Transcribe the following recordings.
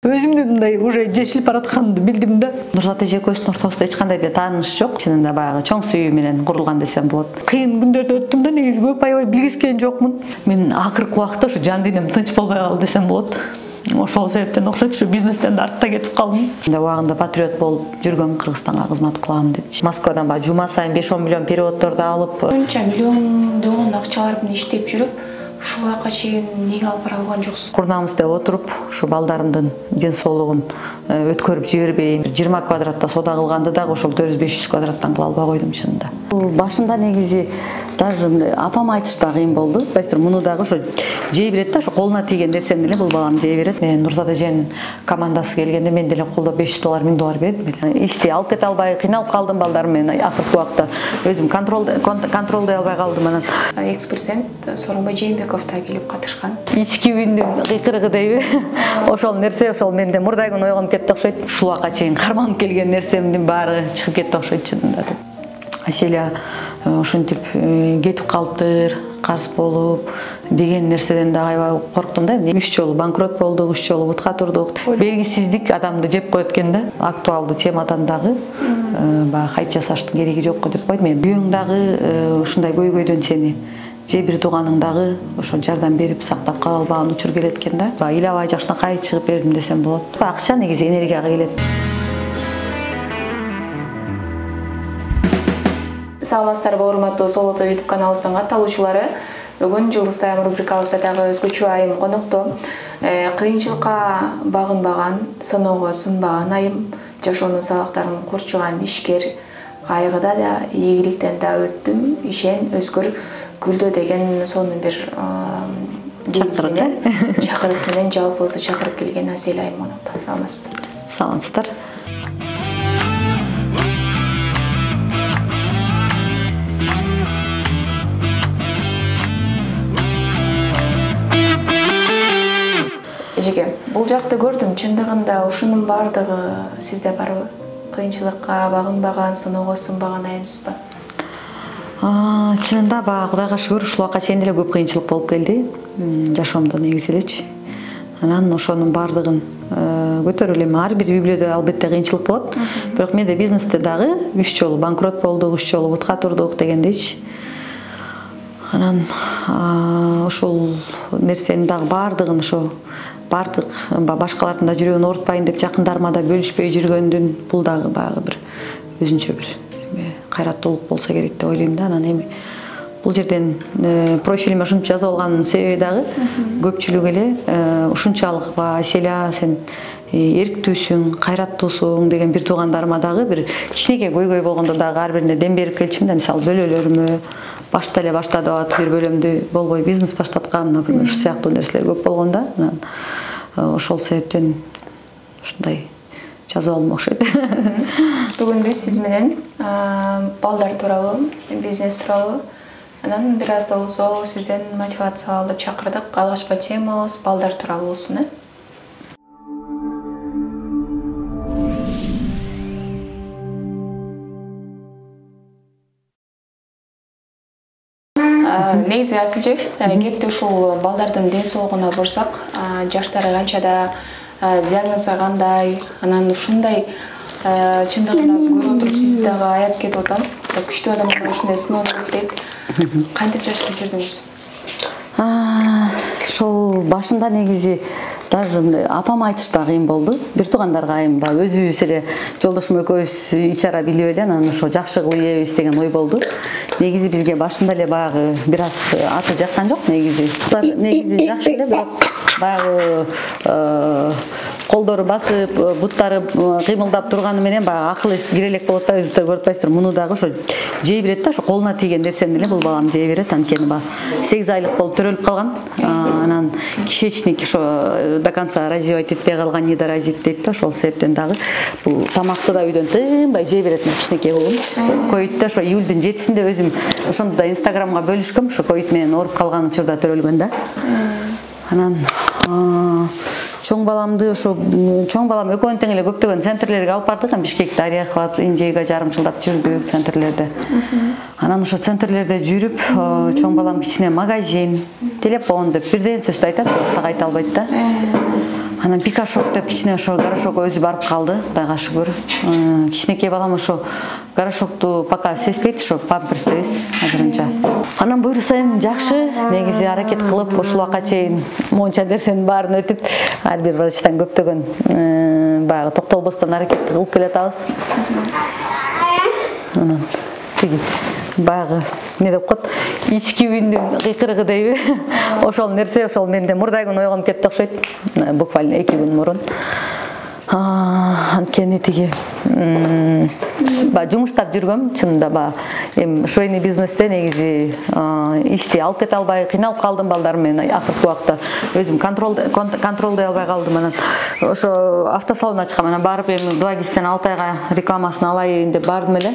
өзүмдү мындай уже жешилип баратканымды билдим да. Нурзат эже экөөбүздүн ортобузда эч кандай да тааныш жок. Чынында баягы чоң сүйүү менен курулган десем болот. Кыйын күндөрдү өттүм да, негизи көп аябай билгискен жокмун. Мен акыркы убакта ушу жан дүйнөм тынч болбой калды десем болот. Ошол себептен окшойт, ушу бизнестен да артта кетип калдым. Убагында патриот болуп жүргөм, Кыргызстанга кызмат кылам деп. Москвадан баягы жума сайын 5-10 миллион переводдорду алып, Канча миллиондогон акчалар менен иштеп жүрүп, ушул акча чейин неге алып бара алган жоксуз? Курнабыз деп отуруп, ушу балдарымдын ден соолугун өткөрүп жибербейин. 20 квадратта соода кылганды дагы ошол 400-500 квадраттан кыла албай койдум чынында. Башында негизи даже апам айтыш да кыйын болду. Байстыр муну дагы ошо жей берет да, ошо колуна тийген нерсени эле бул балам жей берет. Мен Нурзат эженин командасы келгенде мен деле колдо 500 доллар, 1000 доллар бердим. Ишти алып кете албай кыйналып калдым балдарым менен. Акыркы убакта өзүм контролдой албай калдым анан. Экс-президент Сооронбай Жээнбеков да келип катышкан. Ички үндүн кыйкырыгы дейби? Ошол нерсе ошол менде мурдай күн ойгонуп кетти окшойт. Ушул убакка чейин карманып келген нерсемдин баары чыгып кетти окшойт чынында. Аселя ошентип кетип калыптыр, карыз болуп деген нерседен да аябай корктум да. 3 жолу банкрот болдук, 3 жолу бутка турдук. Белгисиздик адамды жеп коет экен да. Актуалдуу темадан дагы баягы хайп жасаштын кереги жок деп койдум. Мен күйөөң дагы ушундай көйгөйдөн сени же бир тууганың дагы ошо жардам берип сактап кала албаган учур келет экен да. Ыйлабай жакшынакай чыгып бердим десем болот. Акча негизи энергияга келет. Саламатсыздарбы, урматтуу Солото YouTube каналыбыздын катталуучулары. Бүгүн Жылдыз Тайм рубрикабызда дагы өзгөчө айым конокто. Кыйынчылыкка багынбаган, сыноого сынбаган айым, жашоонун сабактарын курчуган ишкер, кайгыда да, ийгиликтен да өттүм, ишен, өзгөр, күлдө деген сонун бир чакырык менен жалпыбызды чакырып келген Аселя айым конокто. Саламатсызбы? Саламатсыздар. Эжеке, бул жакты көрдүм, чындыгында ушунун баардыгы сизде барбы? Кыйынчылыкка багынбаган, сыноого сынбаган айымсызбы? Чынында баягы Кудайга шүгүр ушул убакка чейин деле көп кыйынчылык болуп келди. Жашоомдо негизи элечи. Анан ошонун баардыгын көтөрүп элем. Ар бир үй-бүлөдө албетте кыйынчылык болот. Бирок менде бизнесте дагы 3 жолу банкрот болдук, 3 жолу бутка турдук дегендейчи. Анан ошол нерсенин дагы баардыгын ошо бардык башкалардын да жүрөгүн оорутпайын деп жакындарыма да бөлүшпөй жүргөндүн бул дагы баягы бир өзүнчө бир кайраттуулук болсо керек деп ойлойм да. Анан эми бул жерден профилиме ушинтип жазып алганын себеби дагы көпчүлүк эле ушунчалык Аселя сен эрктүүсүң, кайраттуусуң деген бир туугандарыма дагы бир кичинекей көйгөй болгондо дагы ар бирине дем берип келчимин да. Мисалы бөлөлөрүмө башта эле баштадып атып бир бөлөмдү болбой бизнес баштаткам, например, ушул сыяктуу нерселер көп болгон да. Ошол себептен ушундай жазып алдым окшойт. Бүгүн биз сиз менен балдар тууралуу, бизнес тууралуу, анан бир аз да болсо сизден мотивация алып чакырдык. Алгачкы темабыз балдар тууралуу болсун, Негизи Аселя, кепти ушул балдардын ден соолугуна бурсак, жаштары канчада, диагнозу кандай, анан ушундай чындыгында көрүп отуруп сизди дагы аяп кетип атам. Күчтүү адамдар ушундай сыноолор өтөйт. Кантип жашап жүрдүңүз? Ошол башында негизи даже апам айтыш да кыйын болду. Бир туугандарга айым баягы өзүбүз эле жолдошум экөөбүз ичара билип эле анан ошо жакшы кылып ийебиз деген ой болду. Негизи бизге башында эле баягы бир аз аты жаккан жок негизи. Негизи жакшы эле, бирок баягы колдору басып, буттары кыймылдап турганы менен баягы акыл эс кире элек болот да, өзүңүздөр көрүп атпайсыздар. Муну дагы ошо жей берет да, ошо колуна тийген нерсени эле бул балам жей берет. Анткени баягы 8 айлык болуп төрөлүп калган. Анан кишечник ошо до конца развивать этпей калган, недоразвит дейт да. Ошол себептен дагы бул тамакты да үйдөн тынбай жей берет. Кичинекей болгон. Ковид ошо июлдун 7-синде өзүм ошондо да Инстаграмга бөлүшкөм. Ошо ковид менен ооруп калган учурда төрөлгөн да. Анан чоң баламды ошо чоң балам экөөнү тең эле көптөгөн центрлерге алып бардык. Бишкекте, Орехово, Индейге жарым жылдап жүрдүк центрлерде. Анан ошо центрлерде жүрүп, чоң балам кичине магазин, телефон деп бирден сөздү айтат, бирок так айта албайт да. Анан пикашок деп кичине ошо горошок өзү барып калды, Кудайга шүгүр. Кичинекей балам ошо горошокту пока сезбейт, ошо памперстебиз азырынча. Анан буйрусайым жакшы, негизи аракет кылып ушул убакка чейин монча нерсенин баарын өтүп, ар бир врачтан көптөгөн баягы токтолбостон аракетти кылып келатабыз. Анан тиги баягы не деп коет, ички үндүн кыйкырыгы дейби? Ошол нерсе, ошол менде мурдай күн ойгонуп кетти окшойт. Буквально 2 күн мурун. Анткени тиги жумуштап жүргөм, чынында эми швейный бизнесте негизи ишти алып кете албай кыйналып калдым балдар менен. Акыркы убакта өзүм контролдой албай калдым. Анан ошо автосалон ачкам, анан барып эми 2 кистен 6 айга рекламасын алайын деп бардым эле.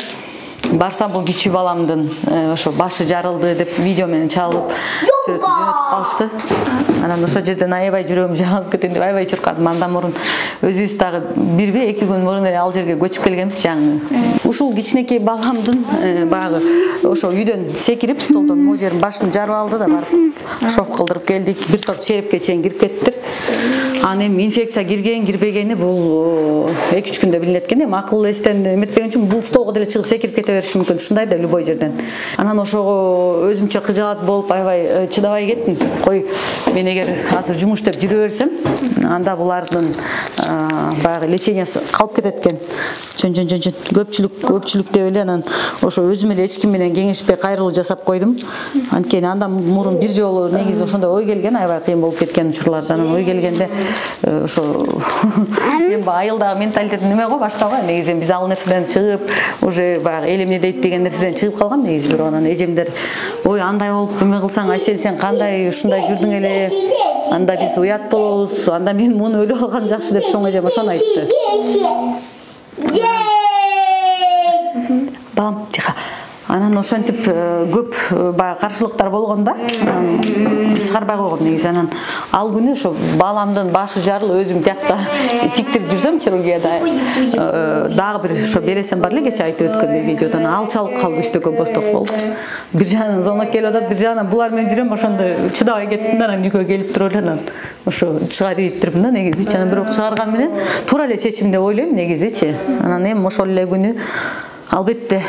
Барсам бул кичүү баламдын ошо башы жарылды деп видео менен чалып сүрөтүп жөнөтүп калышты. Анан ошол жерден аябай жүрөгүм жабылып кетти деп аябай чуркадым. Андан мурун өзүбүз дагы 1-2 күн мурун эле ал жерге көчүп келгенбиз жаңы. Ушул кичинекей баламдын баягы ошо үйдөн секирип столдон могу жерин башын жарып алды да барып шок кылдырып келдик. Бир топ черепке чейин кирип кеттир. Анан эми инфекция кирген кирбегени бул 2-3 күндө билинет экен. Эми акыл эстен эметпеген үчүн бул столго деле чыгып секирип кете бериши мүмкүн. Ушундай да любой жерден. Анан ошого өзүмчө кыжаат болуп аябай чыдабай кеттим. Кой, мен эгер азыр жумуш деп жүрө берсем, анда булардын баягы лечениясы калып кетет экен. Көпчүлүк деп эле анан ошо өзүм эле эч ким менен кеңешпей кайрылуу жасап койдум. Анткени андан мурун бир жолу негизи ошондой ой келген, аябай кыйын болуп кеткен учурларда. Анан ой келгенде ошо мен айылдагы менталитет неме го башка го. Негизи биз ал нерседен чыгып, уже баягы элем эмне дейт деген нерседен чыгып калгам негизи. Бирок анан эжемдер ой андай болуп эме кылсаң, Айсел сен кандай ушундай жүрдүң эле? Анда биз уят болобуз. Анда мен муну өлүп алган жакшы деп чоң эжем ошону айтты. Балам, тихо. Анан ошентип көп баягы каршылыктар болгондо чыгарбай койгом негизи. Анан ал күнү ошо баламдын башы жарылып өзүм тиякта тиктирип жүрсөм хирургияда дагы бир ошо белесем бар эле кече айтып өткөндөй видеодон ал чалып калды, үстөккө босток болчу. Бир жагынан звонок келип атат, бир жагынан булар менен жүрөм, ошондо чыдабай кеттим да анан үйгө келип туруп эле анан ошо чыгарып иттирдим да негизи. Анан бирок чыгарган менен туура эле чечим деп ойлойм негизичи. Анан эми ошол эле күнү албетте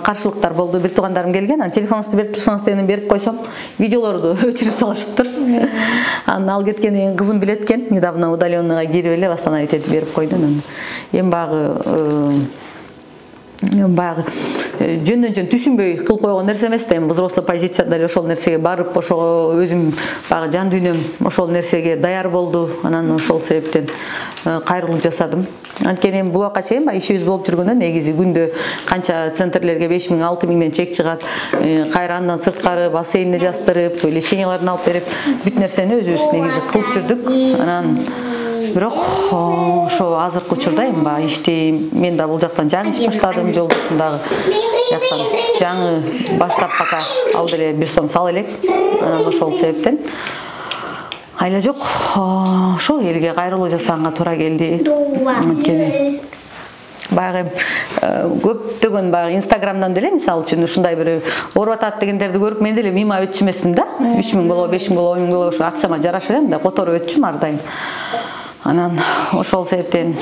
каршылыктар болду. Бир туугандарым келген, анан телефонуңузду берип турсаңыз дегенде берип койсом, видеолорду өчүрүп салышыптыр. Анан ал кеткенден кийин кызым билет экен, недавно удаленныйга кирип эле восстановить берип койду. Эми баягы жөндөн түшүнбөй кылып койгон нерсе эмес да, эми взрослый позицияда эле ошол нерсеге барып, ошого өзүм баягы жан дүйнөм ошол нерсеге даяр болду. Анан ошол себептен кайрылуу жасадым. Анткени эми бул убакка чейин ишибиз болуп жүргөндө негизи күндө канча центрлерге 5000-6000ден чек чыгат. Кайра андан сырткары бассейнде жастырып, леченияларын алып берип, бүт нерсени өзүбүз негизи кылып жүрдүк. Анан бирок ошо азыркы учурда эми баягы ишти мен да бул жактан жаңы иш баштадым, жолдошум дагы жактан жаңы баштап пока ал деле бир сом сала элек. Анан ошол себептен айла жок, ошо элге кайрылуу жасаганга туура келди. Анткени баягы көптөгөн баягы инстаграмдан деле мисалы үчүн ушундай бир ооруп атат дегендерди көрүп мен деле мима өтчү эмесмин да. 3000 болобу, 5000 болобу, 10 000 болобу ошо акчама жараша эле да которуп өтчүм ар дайым. Анан ошол себептен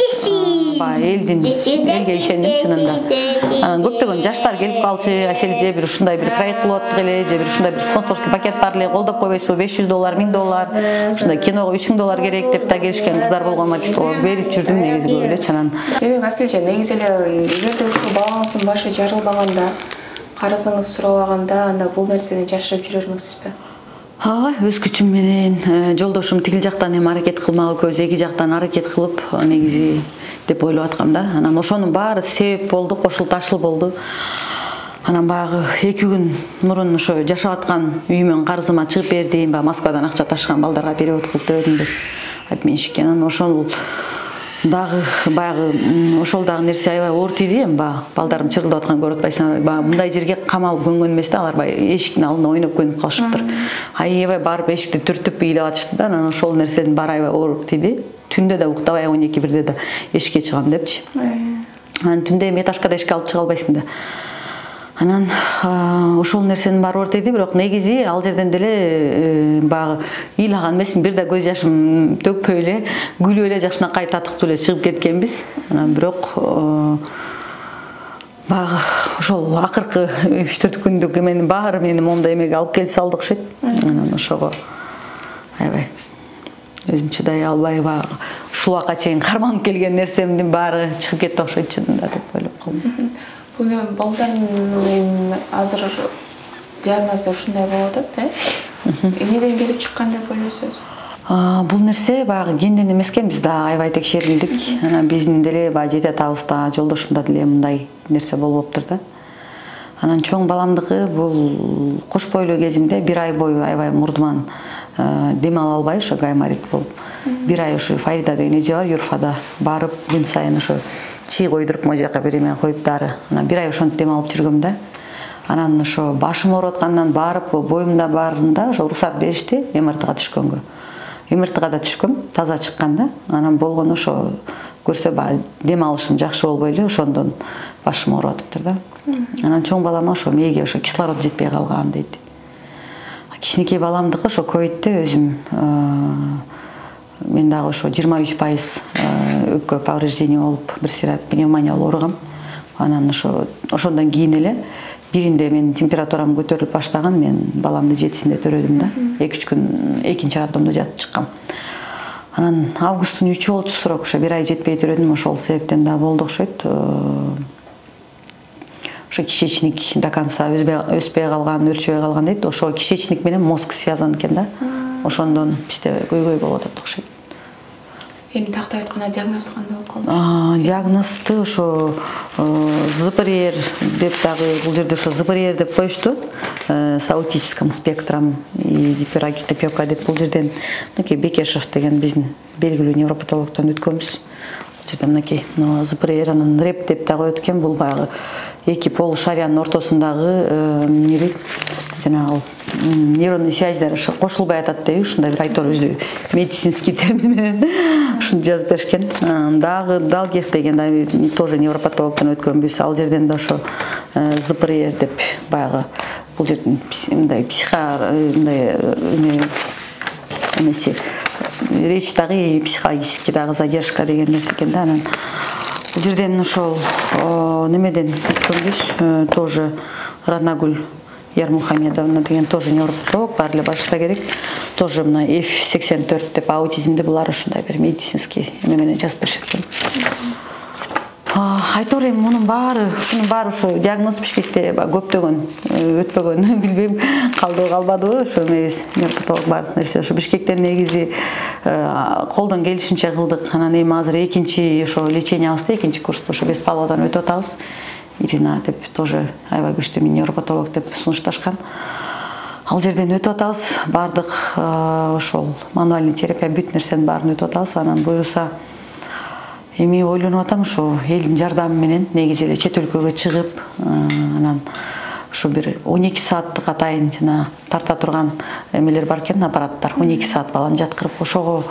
элге ишендим чынында. Анан көптөгөн жаштар келип калчу, Айсел же бир ушундай бир проект кылып аттык эле, же бир ушундай бир спонсорский пакет бар эле, колдоп койбойсузбу, $500, $1000, ушундай киного $3000 керек деп да келишкен кыздар болгон, берип жүрдүм негизи көп эле чанан. Демек Айселже, негизи эле эгерде ушул балаңыздын башы жарылбаганда, карызыңыз сурабаганда, анда бул нерсени жашырып жүрөр эмессизби? Өз күчүм менен жолдошум тигил жактан эми аракет кылмагы көз, эки жактан аракет кылып негизи деп ойлоп аткам да. Анан ошонун баары себеп болду, кошул ташыл болду. Анан баягы 2 күн мурун ошо жашап аткан үйүмөн карызыма чыгып бердим, Москвадан акча ташыган балдарга перевод кылып бердим деп обменщик. Анан ошол дагы баягы ошол дагы нерсе аябай оор тийди. Эми балдарым чырылдап аткан көрүп атпайсыңар, мындай жерге камалып көнгөн эмес да, алар эшиктин алдында ойноп көнүп калышыптыр. Аябай барып эшикти түртүп ыйлап атышты да. Анан ошол нерсенин баары аябай оор тийди. Түндө да уктабай 12-1де да эшикке чыгам депчи. Анан түндө эми этажга да эшикке алып чыга албайсың да. Анан ошол нерсенин баары бар дейди, бирок негизи ал жерден деле баягы ыйлаган эмесмин, бир да көз жашым төкпөй эле, күлүп эле жакшынакай татыктуу эле чыгып кеткенбиз. Анан бирок баягы ошол акыркы 3-4 күндүк эменин баары мени мондай эмеге алып келип салды окшойт. Анан ошого аябай өзүм чыдай албай, баягы ушул убакка чейин карманып келген нерсемдин баары чыгып кетти окшойт чынында деп ойлоп калдым. Буну балдарнын азыр диагнозу ушундай болуп атат да? Эмнеден келип чыккан деп ойлойсуз? Бул нерсе баягы кенден эмес экен, биз да аябай текшерилдик. Анан биздин деле баягы жете атабызда, жолдошумда деле мындай нерсе болуптур да. Анан чоң баламдыкы бул кош бойлуу кезимде 1 ай бою аябай мурдуман дем ала албай, ошо гайморит болуп, 1 ай ошо Фарида деген эже бар, Юрфада барып, күн сайын ошо чий койдуруп, могу жака бир эме коюп дары. Анан 1 ай ошентип дем алып жүргөм да. Анан ошо башым ооруп аткандан барып, боюмда баарында ошо уруксат беришти МРТга түшкөнгө. МРТга да түшкөм, таза чыккан да. Анан болгону ошо көрсө баягы дем алышым жакшы болбой эле, ошондон башым ооруп атыптыр да. Анан чоң балама ошо мээге ошо кислород жетпей калган дейт. Кичинекей баламдыкы ошо ковидте өзүм мен дагы ошо 23% өпкө повреждение болуп, бир сыйра пневмония болуп ооругам. Анан ошондон кийин эле биринде мен температурам көтөрүлүп баштаган, мен баламды 7-синде төрөдүм да. 2-3 күн экинчи роддомдо жатып чыккам. Анан августтун 3-ü болчу срок, ошо 1 ай жетпей төрөдүм, ошол себептен да болду окшойт. Ошо кишечник до конца өспөй калган, өрчөбөй калган дейт. Ошо кишечник менен мозг связан экен да. Ошондон бизде көйгөй болуп атат окшойт. Эми тактай айтканда диагноз кандай болуп калды? Диагнозду ошо ЗПР деп дагы бул жерде ошо ЗПР деп коюшту. С аутическим спектром и гиперактивка деп бул жерден Бекешев деген биздин белгилүү невропатологдон өткөнбүз. Бул жерде мынакей ЗПР анан РЭП деп да коет экен. Бул баягы эки полушариянын ортосундагы эмне жанагы нейронный связьдар ошо кошулбай атат деп ушундай бир айтор өзү медицинский термин менен ушуну жазып беришкен. Дагы Далгех деген тоже невропатологдон өткөнбүз. Ал жерден да ошо ЗПР деп баягы бул жерден мындай эмеси речь дагы психологический дагы задержка деген нерсе экен да. Анан бул жерден ошол немеден өткөнбүз, тоже Раднагүл Ярмухамедовна деген тоже невропатолог, баары эле башыса керек. Тоже мына F84 деп аутизмди булар ушундай бир медицинский эме менен жазып беришет экен. Айтор эми мунун баары, ушунун баары ушу диагноз Бишкекте көптөгөн өтпөгөн, билбейм, калдыбы калбадыбы, ошо эмебиз невропатолог баардык нерсе ошо Бишкектен негизи колдон келишинче кылдык. Анан эми азыр экинчи ошо лечениябызды, экинчи курсту ошо Беспаловдон өтүп атабыз. Ирина деп тоже аябай күчтүү невропатолог деп сунушташкан. Ал жерден өтүп атабыз, баардык ошол мануальный терапия бүт нерсенин баарын өтүп атабыз. Анан буюрса эми ойлонуп атам, ошо элдин жардамы менен негизи эле чет өлкөгө чыгып, анан ошо бир 12 сааттык атайын жана тарта турган эмелер бар экен, аппараттар. 12 саат баланы жаткырып, ошого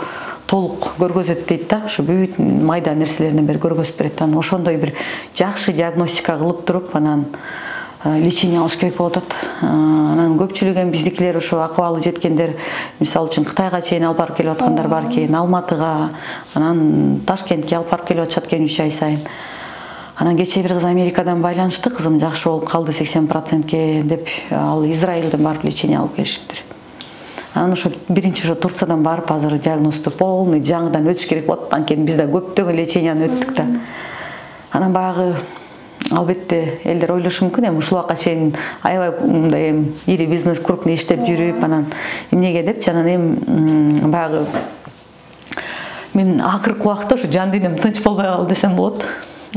толук көргөзөт дейт да. Ошо бүт майда нерселеринен бери көргөзүп берет. Анан ошондой бир жакшы диагностика кылып туруп, анан лечение алыш керек болуп атат. Анан көпчүлүгү биздикилер ошо акыбалы жеткендер, мисалы үчүн Кытайга чейин алып барып келип аткандар бар экен, Алматыга, анан Ташкентке алып барып келип атышат экен 3 ай сайын. Анан кечээ бир кыз Америкадан байланышты, кызым жакшы болуп калды 80%ке деп, ал Израилден барып лечение алып келишиптир. Анан ошо биринчи ошо Турциядан барып азыр диагнозду полный жаңыдан өтүш керек болот. Анткени биз да көптөгөн леченияны өттүк да. Анан баягы албетте элдер ойлошу мүмкүн, эми ушул убакка чейин аябай мындай эми ири бизнес крупный иштеп жүрүп, анан эмнеге депчи, анан эми баягы мен акыркы убакта ушу жан дүйнөм тынч болбой калды десем болот.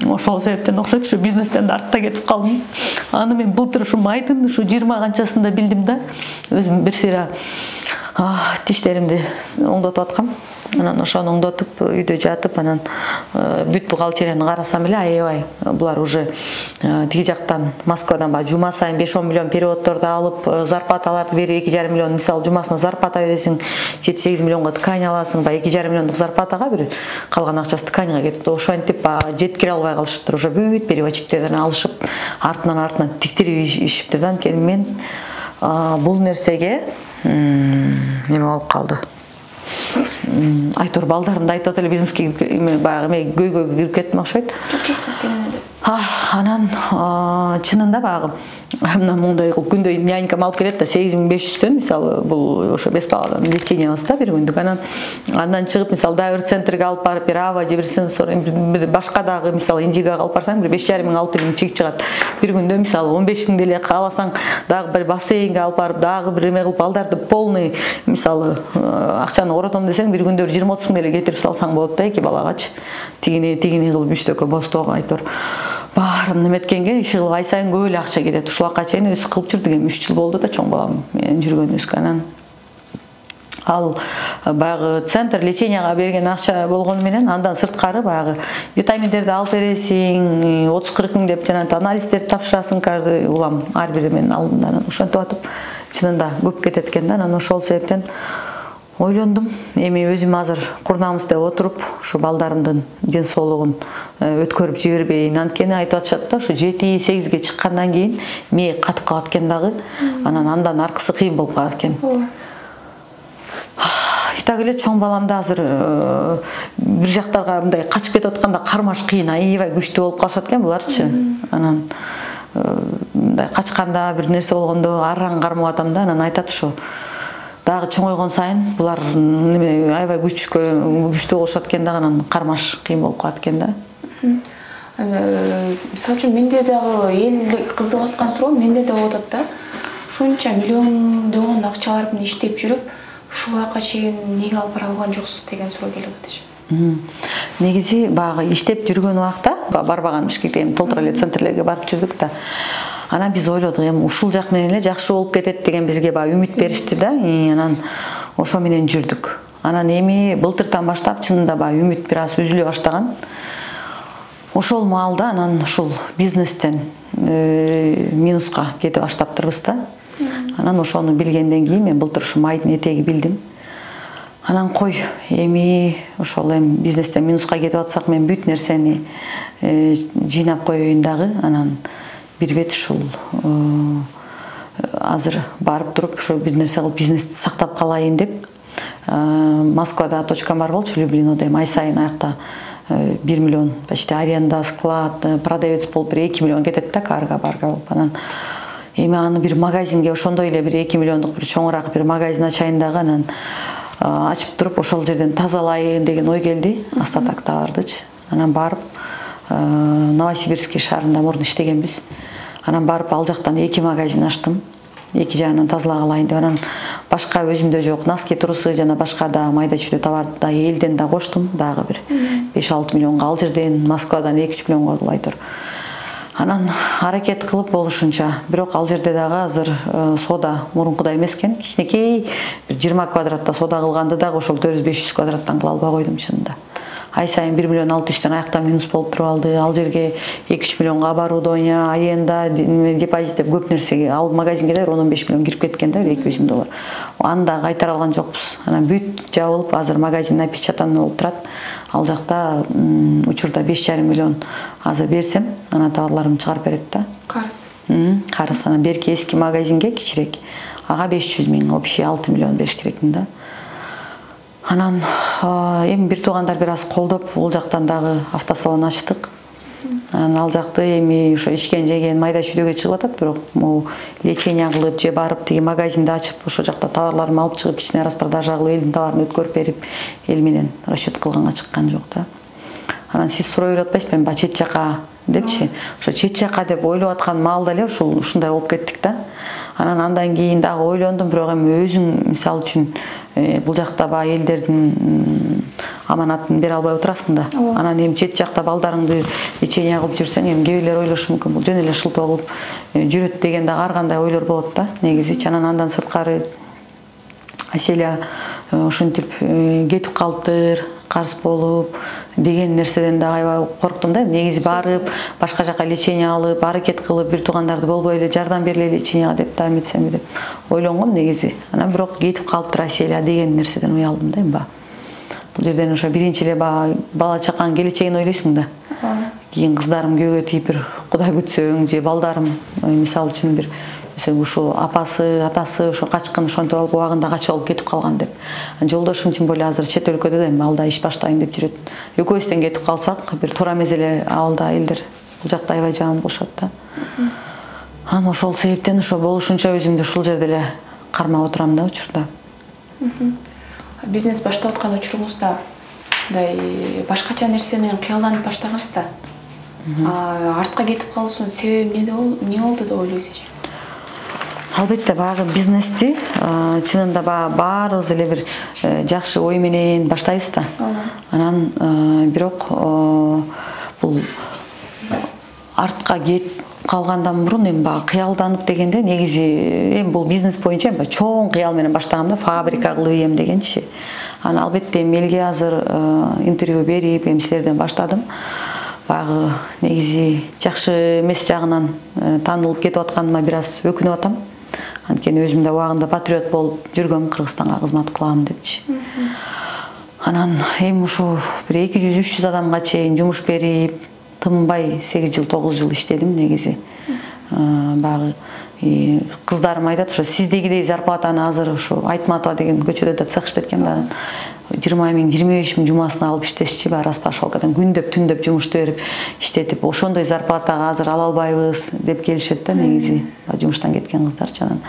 Ошол себептен окшойт, ушу бизнестен да артта кетип калдым. Аны мен былтыр ушу майдын ушу 20 канчасында билдим да. Өзүм бир сыйра Тиштеримди оңдотуп аткам. Анан ошону оңдотуп үйдө жатып, анан бүт бухгалтерияны карасам эле, аябай булар уже тиги жактан Москвадан жума сайын 5-10 миллион переводторду алып, зарплаталарды берип 2,5 миллион, мисалы жумасына зарплата бересиң, 7-8 миллионго ткань аласың, 2,5 миллиондук зарплатага бир калган акчасы тканьга кетип, ошентип жеткире албай калышыптыр. Ошо бүт переводчиктерден алышып, артынан тиктирип ишиптир да. Анткени мен бул нерсеге неме болуп калды. Айтор балдарымды айтып эле бизнеске баягы мен көйгөйгө кирип кеттим окшойт. Анан чынында баягы мына мындай кылып күндө нянькам алып келет да 8500төн, мисалы бул ошо бес баладан лечениябыз да бир күндүк. Андан чыгып мисалы дагы бир центрге алып барып, бир ава же бир сенсор, башка дагы мисалы Индигага алып барсаң бир 5,5 миң 6 миң чек чыгат. Бир күндө мисалы 15 миң деле кааласаң, дагы бир бассейнге алып барып, дагы бир эме кылып балдарды полный мисалы акчаны оротом десең, бир күндө 20-30 миң деле кетирип салсаң болот да, эки балагачы. Тигини кылып үчтөккө бостого айтор. Баарын неметкенге иши кылып ай сайын көп эле акча кетет. Ушулакка чейин өз кылып жүрдүк. Эми 3 жыл болду да чоң балам менен жүргөнүбүзгө. Анан ал баягы центр леченияга берген акча болгону менен андан сырткары баягы витаминдерди алып бересиң, 30-40 миң деп жана анализдерди тапшырасың каждый улам ар бири менин алдында. Ошентип атып чынында көп кетет экен да. Анан ошол себептен ойлондум, эми өзүм азыр курнамыз деп отуруп, ушу балдарымдын ден соолугун өткөрүп жибербейин. Анткени айтып атышат да, ушу 7-8ге чыккандан кийин мээ катып калат экен дагы. Андан аркысы кыйын болуп калат экен. Так эле чоң баламды азыр бир жактарга мындай качып кетип атканда кармаш кыйын, аябай күчтүү болуп калышат экен буларчы. Анан мындай качканда бир нерсе болгондо арраң кармап атам да. Анан айтат ушу дагы чоңойгон сайын булар аябай күчтүү болушат экен да, анан кармаш кыйын болуп калат экен да. Мисалы үчүн менде дагы эл кызыгып аткан суроо менде да болуп атат да. Ушунча миллиондогон акчалар менен иштеп жүрүп, ушуларга чейин эмнеге алып бара алган жоксуз деген суроо келип атат. Негизи баягы иштеп жүргөн убакта барбаган Бишкекке толтура эле центрлерге барып жүрдүк да. Анан биз ойлодук, эми ушул жак менен эле жакшы болуп кетет деген бизге баягы үмүт беришти да. Анан ошо менен жүрдүк. Анан эми былтыртан баштап чынында баягы үмүт бир аз үзүлө баштаган. Ошол маалда анан ушул бизнестен минуска кете баштаптырбыз да. Анан ошону билгенден кийин мен былтыр ушу майдын этеги билдим. Анан кой, эми ошол эми бизнестен минуска кетип атсак, мен бүт нерсени жыйнап коеюн дагы. Анан бир бет ушул азыр барып туруп ошо бир нерсе кылып бизнести сактап калайын деп. Москвада точкам бар болчу, Люблинода, ай сайын аякта 1 миллион почти аренда, склад, продавец болуп 2 миллион кетет да, карга барга болуп. Анан эми аны бир магазинге ошондой эле бир 2 миллиондук бир чоңураак бир магазин ачайын дагы. Анан ачып туруп ошол жерден тазалайын деген ой келди, остаток товардычы. Анан барып Новосибирский шаарында мурун иштегенбиз. Анан барып ал жактан 2 магазин ачтым. Эки жагынан тазалагылайын деп. Анан башка өзүмдө жок носки, трусы жана башка да майда чүйдө товарды да элден да коштум, дагы бир 5-6 миллионго, ал жерден Москвадан 2-3 миллионго кылып айтор. Анан аракет кылып болушунча, бирок ал жерде дагы азыр сода мурункудай эмес экен. Кичинекей бир 20 квадратта сода кылганды дагы ошол 400-500 квадраттан кыла албай койдум чынында. Ай сайын 1 миллион 600төн аяктан минус болуп туруп алды. Ал жерге 2-3 миллионго оборудование, аренда, депозит деп көп нерсеге, ал магазинге да 10-15 миллион кирип кеткен да, 200 миң доллар. Аны да кайтара алган жокпуз. Анан бүт жабылып, азыр магазин опечатанный болуп турат. Ал жакта учурда 5,5 миллион азыр берсем, анан товарларымды чыгарып берет да. Карыз. Карыз. Анан берки эски магазинге кичирээк, ага 500 миң, общий 6 миллион бериш керекмин да. Анан эми бир туугандар бир аз колдоп, бул жактан дагы автосалон ачтык. Анан ал жакты эми ошо ичкен жеген майда чүйдөгө чыгып атат, бирок могу лечение кылып же барып тиги магазинди ачып, ошо жакта товарларымды алып чыгып, кичине распродажа кылып, элдин товарын өткөрүп берип, эл менен расчет кылганга чыккан жок да. Анан сиз суроо берип атпайсызбы, эми чет жака депчи. Ошо чет жака деп ойлоп аткан маалда эле ушундай болуп кеттик да. Анан андан кийин дагы ойлондум, бирок эми өзүң мисалы үчүн бул жакта баягы элдердин аманатын бере албай отурасың да. Анан эми чет жакта балдарыңды лечение кылып жүрсөң, эми кээ бирлер ойлошу мүмкүн, бул жөн эле шылтоо кылып жүрөт деген дагы ар кандай ойлор болот да, негизи. Анан андан сырткары Аселя ошентип кетип калыптыр, карыз болуп деген нерседен да аябай корктум да. Негизи барып, башка жака лечение алып, аракет кылып, бир туугандарды болбой эле жардам берле леченияга деп да эметсем деп ойлонгом негизи. Анан бирок кетип калыптыр Аселя деген нерседен уялдым да эми. Бул жерден ошо биринчи эле бала чаканын келечегин ойлойсуң да. Кийин кыздарым күйөөгө тийип бир Кудай күтсөң же балдарым мисалы үчүн бир ушу апасы, атасы ошо качкын ошентип алып убагында качып алып кетип калган деп. Жолдошум тим более азыр чет өлкөдө да эми алда иш баштайын деп жүрөт. Экөөбүздөн кетип калсак бир туура эмес эле абалда элдер бул жакта аябай жаман болушат да. Анан ошол себептен ошо болушунча өзүмдү ушул жерде эле кармап отурам да учурда. Бизнес баштап аткан учуруңузда мындай башкача нерсе менен кыялданып баштагансыз да. Артка кетип калуусунун себеби эмне болду деп ойлойсуз? Албетте баягы бизнести чынында баарыбыз эле бир жакшы ой менен баштайбыз да. Анан бирок бул артка кетип калгандан мурун эми баягы кыялданып дегенде негизи эми бул бизнес боюнча эми чоң кыял менен баштагам да, фабрика кылып дегенчи. Анан албетте элге азыр интервью берип эми силерден баштадым. Баягы негизи жакшы эмес жагынан таанылып кетип атканыма бир аз өкүнүп атам. Анткени өзүм да убагында патриот болуп жүргөм, Кыргызстанга кызмат кылам депчи. Анан эми ушу бир 200-300 адамга чейин жумуш берип, тынбай 8 жыл 9 жыл иштедим негизи. Баягы кыздарым айтат, ошо сиздегидей зарплатаны азыр ошо Айтматова деген көчөдө да цех иштеткен да. 20 миң, 25 миң жумасына алып иштешчи, баары распашалкадан күндөп, түндөп жумушту берип иштетип, ошондой зарплатага азыр ала албайбыз деп келишет да негизи. Жумуштан кеткен кыздарчы. Анан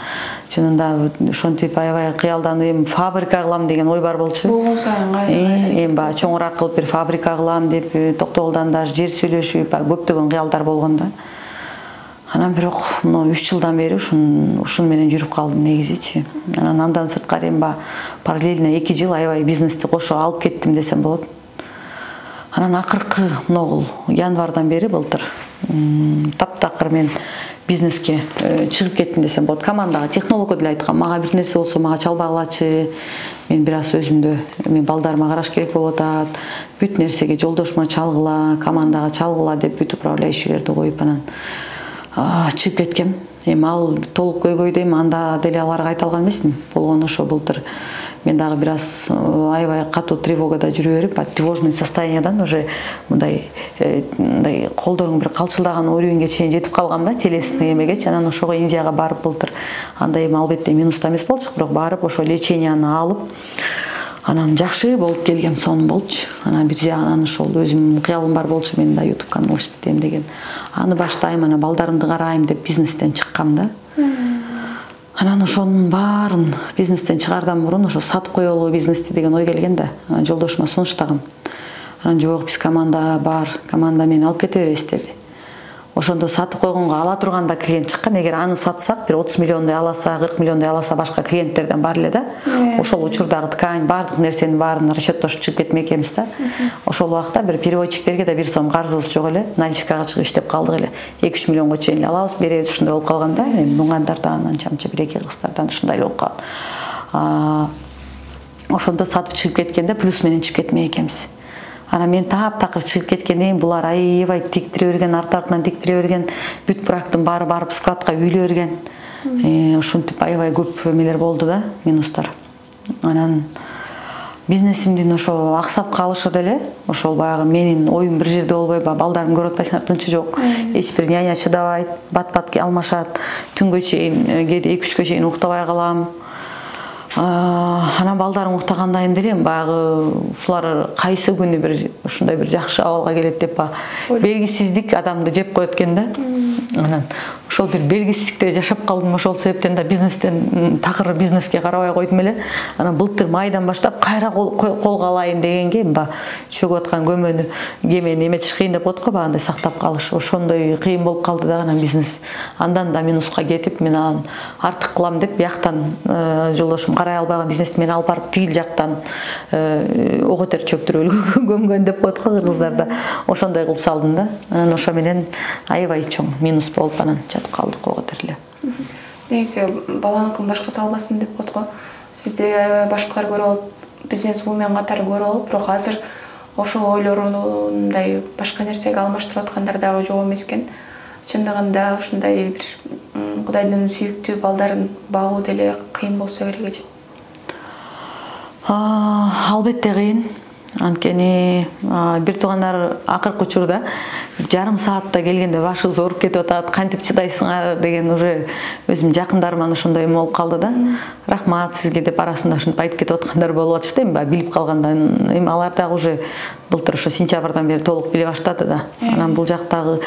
чынында ошентип аябай кыялданып, эми фабрика кылам деген ой бар болчу. Эми баягы чоңураак кылып бир фабрика кылам деп Токтогулдан даже жер сүйлөшүп, көптөгөн кыялдар болгон да. Анан бирок мына 3 жылдан бери ушун менен жүрүп калдым негизичи. Анан андан сырткары эми параллельно 2 жыл аябай бизнести кошо алып кеттим десем болот. Анан акыркы мына январдан бери былтыр таптакыр мен бизнеске чыгып кеттим десем болот. Командага технологго деле айткам, мага бир нерсе болсо мага чалбагылачы. Мен бир аз өзүмдө мен балдарыма караш керек болуп атат. Бүт нерсеге жолдошума чалгыла, командага чалгыла деп бүт управляющийлерди коюп анан чыгып кеткем. Эми ал толук көйгөйдө эми анда деле аларга айта алган эмесмин. Болгону ошо былтыр мен дагы бир аз аябай катуу тревогада жүрө берип, тревожный состояниядан уже мындай колдоруң бир калчылдаган уровеньге чейин жетип калгам да, телесный эмегечи. Анан ошого Индияга барып былтыр анда эми албетте минуста эмес болчук, бирок барып ошо леченияны алып анан жакшы болуп келгем, сонун болчу. Анан бир жагынан ошол өзүмдүн кыялым бар болчу, мен да YouTube канал иштетем деген. Аны баштайм, анан балдарымды карайм деп бизнестен чыккам да. Анан ошонун баарын бизнестен чыгардан мурун ошо сатып коелу бизнести деген ой келген да. Жолдошума сунуштагам. Анан жок, биз команда бар, команда мени алып кете беребиз деди. Ошондо сатып койгонго ала турганда клиент чыккан. Эгер аны сатсак, бир 30 миллиондой аласа, 40 миллиондой аласа башка клиенттерден бар эле да. Ошол учурдагы ткань, бардык нерсенин баарын расчеттошуп чыгып кетмек эмес да. Ошол убакта бир переводчиктерге да бир сом карызыбыз жок эле. Наличкага чыгып иштеп калдык эле. 2-3 миллионго чейин эле алабыз, беребиз, ушундай болуп калган да. Эми муңандардан, анча-мынча бир-эки кыргыздардан ушундай болуп калган. Ошондо сатып чыгып кеткенде плюс менен чыгып кетмек экенбиз. Анан мен таптакыр чыгып кеткенден кийин булар аябай тиктире берген, артынан тиктире берген, бүт брактын баары барып складка үйлө берген. Ошентип аябай көп эмелер болду да, минустар. Анан бизнесимдин ошо аксап калышы деле, ошол баягы менин оюм бир жерде болбой, балдарым көрүп атпайсыңар, тынчы жок. Эч бир няня чыдабайт, бат-бат алмашат, түнгө чейин, кээде 2-3кө чейин уктабай калам. Анан балдарым уктагандан кийин деле баягы булар кайсы күнү бир ушундай бир жакшы абалга келет деп белгисиздик адамды жеп коет экен да. Анан ошол бир белгисиздикте жашап калдым. Ошол себептен да бизнестен такыр бизнеске карабай койдум эле. Анан былтыр майдан баштап кайра колго алайын дегенге чөгүп аткан кемени эметиш кыйын деп коет го, багындай сактап калыш. Ошондой кыйын болуп калды да, анан бизнес андан да минуска кетип, мен анан артык кылам деп бияктан жолдошум карай албаган бизнести мен алып барып тигил жактан ок өтөр чөптүрүп көмгөн деп коет го кыргыздарда. Ошондой кылып салдым да. Анан ошо менен аябай чоң минус болуп анан жатып калдык ок өтөр эле. Негизи баланыкын башка салбасын деп коет го. сизди башкалар көрүп алып, бизнес-вумен катары көрүп алып, бирок азыр ошол ойлорундай башка нерсеге алмаштырып аткандар дагы жок эмес экен. Чындыгында ушундай бир Кудайдын сүйүктүү балдарын багуу деле кыйын болсо керек экен. Албетте кыйын. Анткени бир туугандар акыркы учурда жарым саатта келгенде башыңыз ооруп кетип атат, кантип чыдайсыңар деген уже өзүм жакындарыман ошондой болуп калды да. Рахмат сизге деп арасында ушинтип айтып кетип аткандар болуп атышты. Эми баягы билип калгандан эми алар дагы уже былтыр ошо сентябрдан бери толук биле баштады да. Анан бул жактагы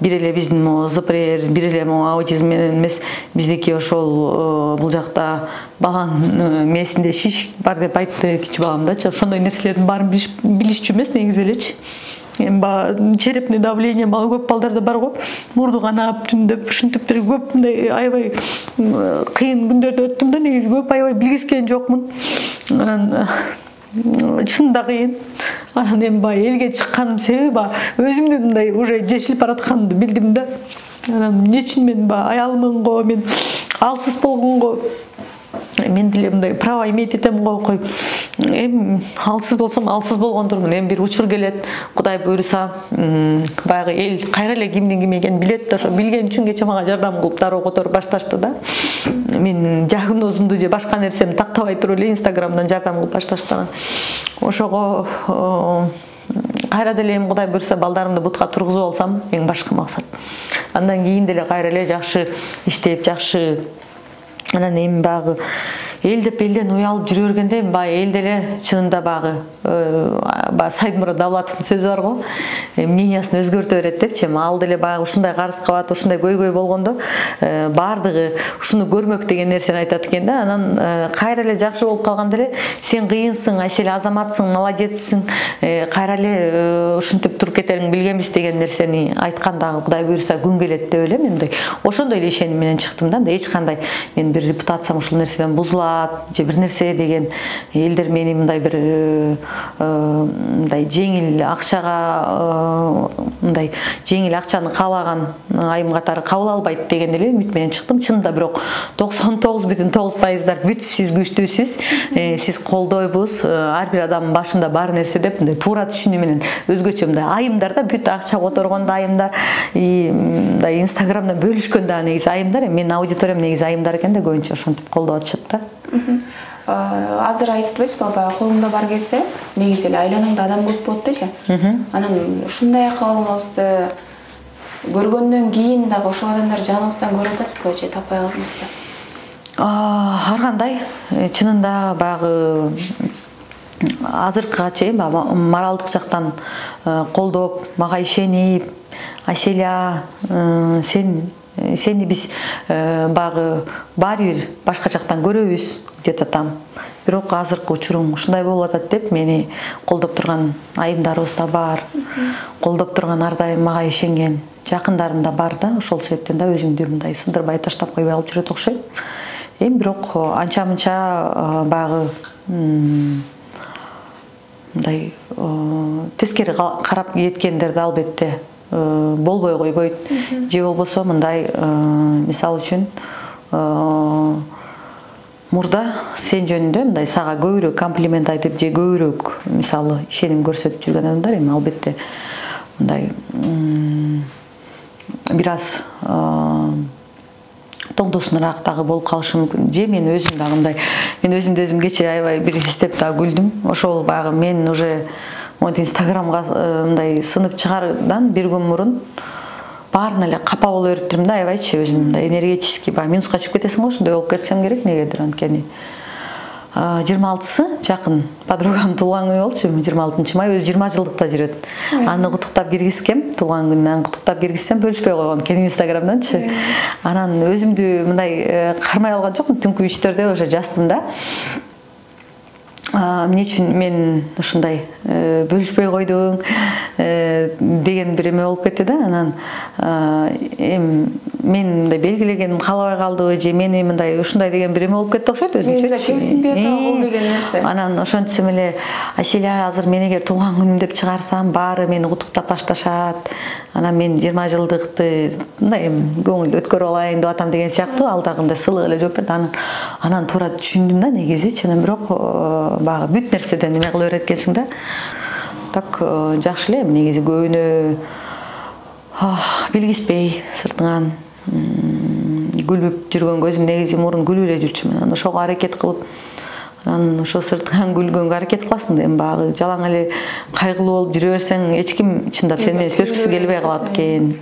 бир эле биздин могу ЗПР, бир эле могу аутизм менен эмес, биздики ошол бул жакта баланын мээсинде шиш бар деп айтты кичүү баламдачы. Ошондой нерселердин баарын билишчү эмес негизи элечи. Эми баягы черепный давление көп балдарда бар го. Мурду канап, түндөп, ушинтип бир көп мындай аябай кыйын күндөрдү өттүм да, негизи көп аябай билгискен жокмун. Анан чында кыйын. Анан эми баягы элге чыкканым себеби баягы өзүмдүн мындай уже жешилип баратканымды билдим да. Анан эмне үчүн мен баягы аялмын го, мен алсыз болгонго мен деле мындай право иметь этем го, кой. Эми алсыз болсом алсыз болгондурмун. Эми бир учур келет, Кудай буйруса, баягы эл кайра эле кимдин ким экенин билет да, ошо билген үчүн кече мага жардам кылып дароо которуп башташты да. Мен диагнозумду же башка нерсемди тактабай туруп эле Инстаграмдан жардам кылып башташты. Ошого кайра деле эми Кудай буйруса балдарымды бутка тургузуп алсам эң башкы максат. Андан кийин деле кайра эле жакшы иштеп, жакшы. Анан эми баягы эл деп элден уялып жүрө бергенде баягы эл деле чынында баягы Сайдмурод Давлатовдун сөзү бар го, мнениясын өзгөртө берет депчи. Ал деле баягы ушундай карыз кабат, ушундай көйгөй болгондо баардыгы ушуну көрмөк деген нерсени айтат экен да. Анан кайра эле жакшы болуп калганда эле сен кыйынсың, сен азаматсың, молодецсиң, кайра эле ушинтип туруп кетериңди билгенбиз деген нерсени айтканда Кудай буйруса күн келет деп элем. Мындай ошондой эле ишеним менен чыктым да. Эч кандай мен бир репутациям ушул нерседен бузулат же бир нерсе деген элдер мени мындай бир мындай жеңил акчага мындай жеңил акчаны каалаган айым катары кабыл албайт деген эле үмүт менен чыктым. Чынында бирок 99,9% бүт сиз күчтүүсүз, сиз колдойбуз, ар бир адамдын башында бар нерсе деп мындай туура түшүнүү менен өзгөчө мындай айымдар да, бүт акча которгондо айымдар, мындай Инстаграмда бөлүшкөн дагы негизи айымдар. Менин аудиториям негизи айымдар экен да, көбүнчө ошентип колдоп атышат да. Азыр айтып атпайсызбы, баягы колуңда бар кезде негизи эле айланаңда адам көп болот дечи. Анан ушундай акыбалыңызды көргөндөн кийин дагы ошол адамдар жаныңыздан көрүп атасызбы же таппай калдыңызбы? Ар кандай чынында баягы азыркыга чейин моралдык жактан колдоп, мага ишенип, Аселя, сени биз баягы баары бир башка жактан көрөбүз где-то там. Бирок азыркы учуруң ушундай болуп атат деп мени колдоп турган айымдарыбыз да бар. Колдоп турган ар дайым мага ишенген жакындарым да бар да. Ошол себептен да өзүмдү мындай сындырбай таштап койбой алып жүрөт окшойт. Эми бирок анча-мынча баягы мындай тескери карап кеткендерди албетте болбой койбойт. Же болбосо мындай мисалы үчүн мурда сен жөнүндө мындай сага көбүрөөк комплимент айтып же көбүрөөк мисалы ишеним көрсөтүп жүргөн адамдар эми албетте мындай бир аз тоңдосунураак дагы болуп калышы мүмкүн. Же мен өзүм дагы мындай, мен өзүмдү өзүм кечээ аябай бир эстеп дагы күлдүм. Ошол баягы мен уже Инстаграмга мындай сынып чыгардан бир күн мурун баарына эле капа боло бериптирмин да, аябайчы өзүм мындай энергетический минуска чыгып кетесиң го, ошондой болуп кетсем керек. Негедир анткени 26-сы жакын подругам туулган күнү болчу, 26 май, өзү 20 жылдыкта жүрөт. Аны куттуктап киргизгем, туулган күнүнөн куттуктап киргизсем бөлүшпөй койгон экен Инстаграмданчы. Анан өзүмдү мындай кармай алган жокмун, түнкү 3-төрдө уже жастым да. Эмне үчүн мен ушундай бөлүшпөй койдуң деген бир эме болуп кетти да. Анан эми мен мындай белгилегеним калбай калдыбы же мени мындай ушундай деген бир эме болуп кетти окшойт өзүнчө. Келсинбей бул деген нерсе. Анан ошентсем эле Аселя азыр мен эгер туулган күнүм деп чыгарсам баары мени куттуктап башташат. Анан мен 20 жылдыкты мындай көңүл өткөрүп алайын деп атам деген сыяктуу алдагы мындай сылык эле жооп берди. Анан туура түшүндүм да негизи чынын бирок баягы бүт нерседен эме кыла берет экенсиң да. Так жакшы эле негизи көбүнө билгиспей сыртыңан күлүп жүргөн көзүм негизи мурун күлүп эле жүрчүмүн. Анан ошого аракет кылып, анан ошо сыртыңан күлгөнгө аракет кыласың да, эми баягы жалаң эле кайгылуу болуп жүрө берсең эч ким чындап сени менен сүйлөшкүсү келбей калат экен.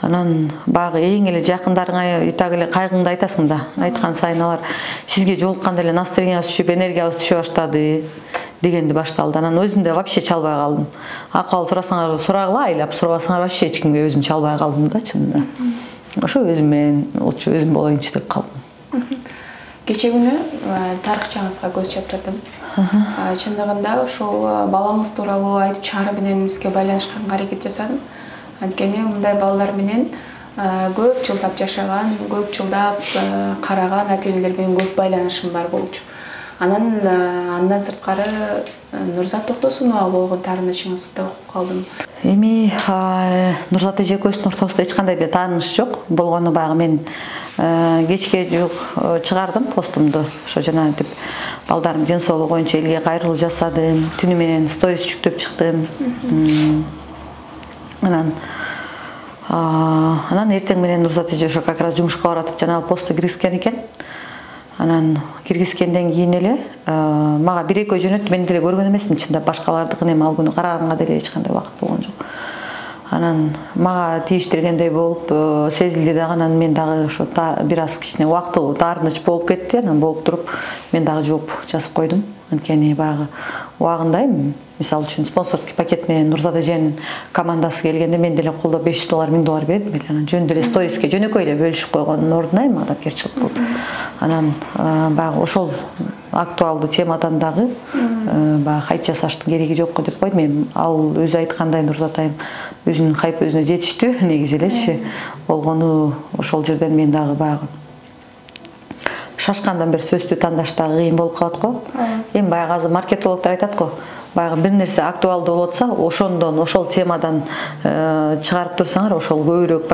Анан баягы эң эле жакындарыңа так эле кайгыңды айтасың да. Айткан сайын алар сизге жолукканда эле настроениябыз түшүп, энергиябыз түшө баштады дегенди башталды. Анан өзүм да вообще чалбай калдым. Акыбал сурасаңар сурагыла айлап, сурабасаңар вообще эч кимге өзүм чалбай калдым да чынында. Ошо өзүм менен лучше өзүм болоюнчу деп калдым. Кече күнү тарыхчаңызга көз чаптырдым. Чындыгында ошол балаңыз тууралуу айтып чыгарып мененизге байланышканга аракет жасадым. Анткени мындай балдар менен көп жылдап жашаган, көп жылдап караган ата-энелер менен көп байланышым бар болчу. Андан сырткары Нурзат Токтосунова болгон таарынычыңызды окуп калдым. Эми Нурзат эже экөөбүздүн ортобузда эч кандай да тааныш жок. Болгону баягы мен кечке жук чыгардым постумду. Ошо жана деп балдардын ден соолугу боюнча элге кайрылуу жасадым. Түнү менен сторис жүктөп чыктым. Анан эртең менен Нурзат эже ошо как раз жумушка баратып жанагы посту киргизген экен. Анан киргизгенден кийин эле мага бир экөө жөнөттү. Мен деле көргөн эмесмин чында, башкалардыкын эми ал күнү караганга деле эч кандай убакыт болгон жок. Анан мага тийиштиргендей болуп сезилди дагы. Анан мен дагы ошо бир аз кичине убактылуу таарыныч болуп кетти. Анан болуп туруп мен дагы жооп жазып койдум. Анткени баягы убагында мисалы үчүн спонсорский пакет менен Нурзат эженин командасы келгенде мен деле колдо $500, $1000 бердим эле. Анан жөн деле сториске жөнөкөй эле бөлүшүп койгондун ордуна эми адапкерчилик кылып. Анан баягы ошол актуалдуу темадан дагы баягы хайп жасаштын кереги жок деп койдум. Эми ал өзү айткандай Нурзат айым өзүнүн хайп өзүнө жетиштүү негизи элечи. Болгону ошол жерден мен дагы баягы шашкандан бир сөздү тандаш дагы кыйын болуп калат го. Эми баягы азыр маркетологдор айтат го, баягы бир нерсе актуалдуу болуп атса, ошондон, ошол темадан чыгарып турсаңар, ошол көбүрөөк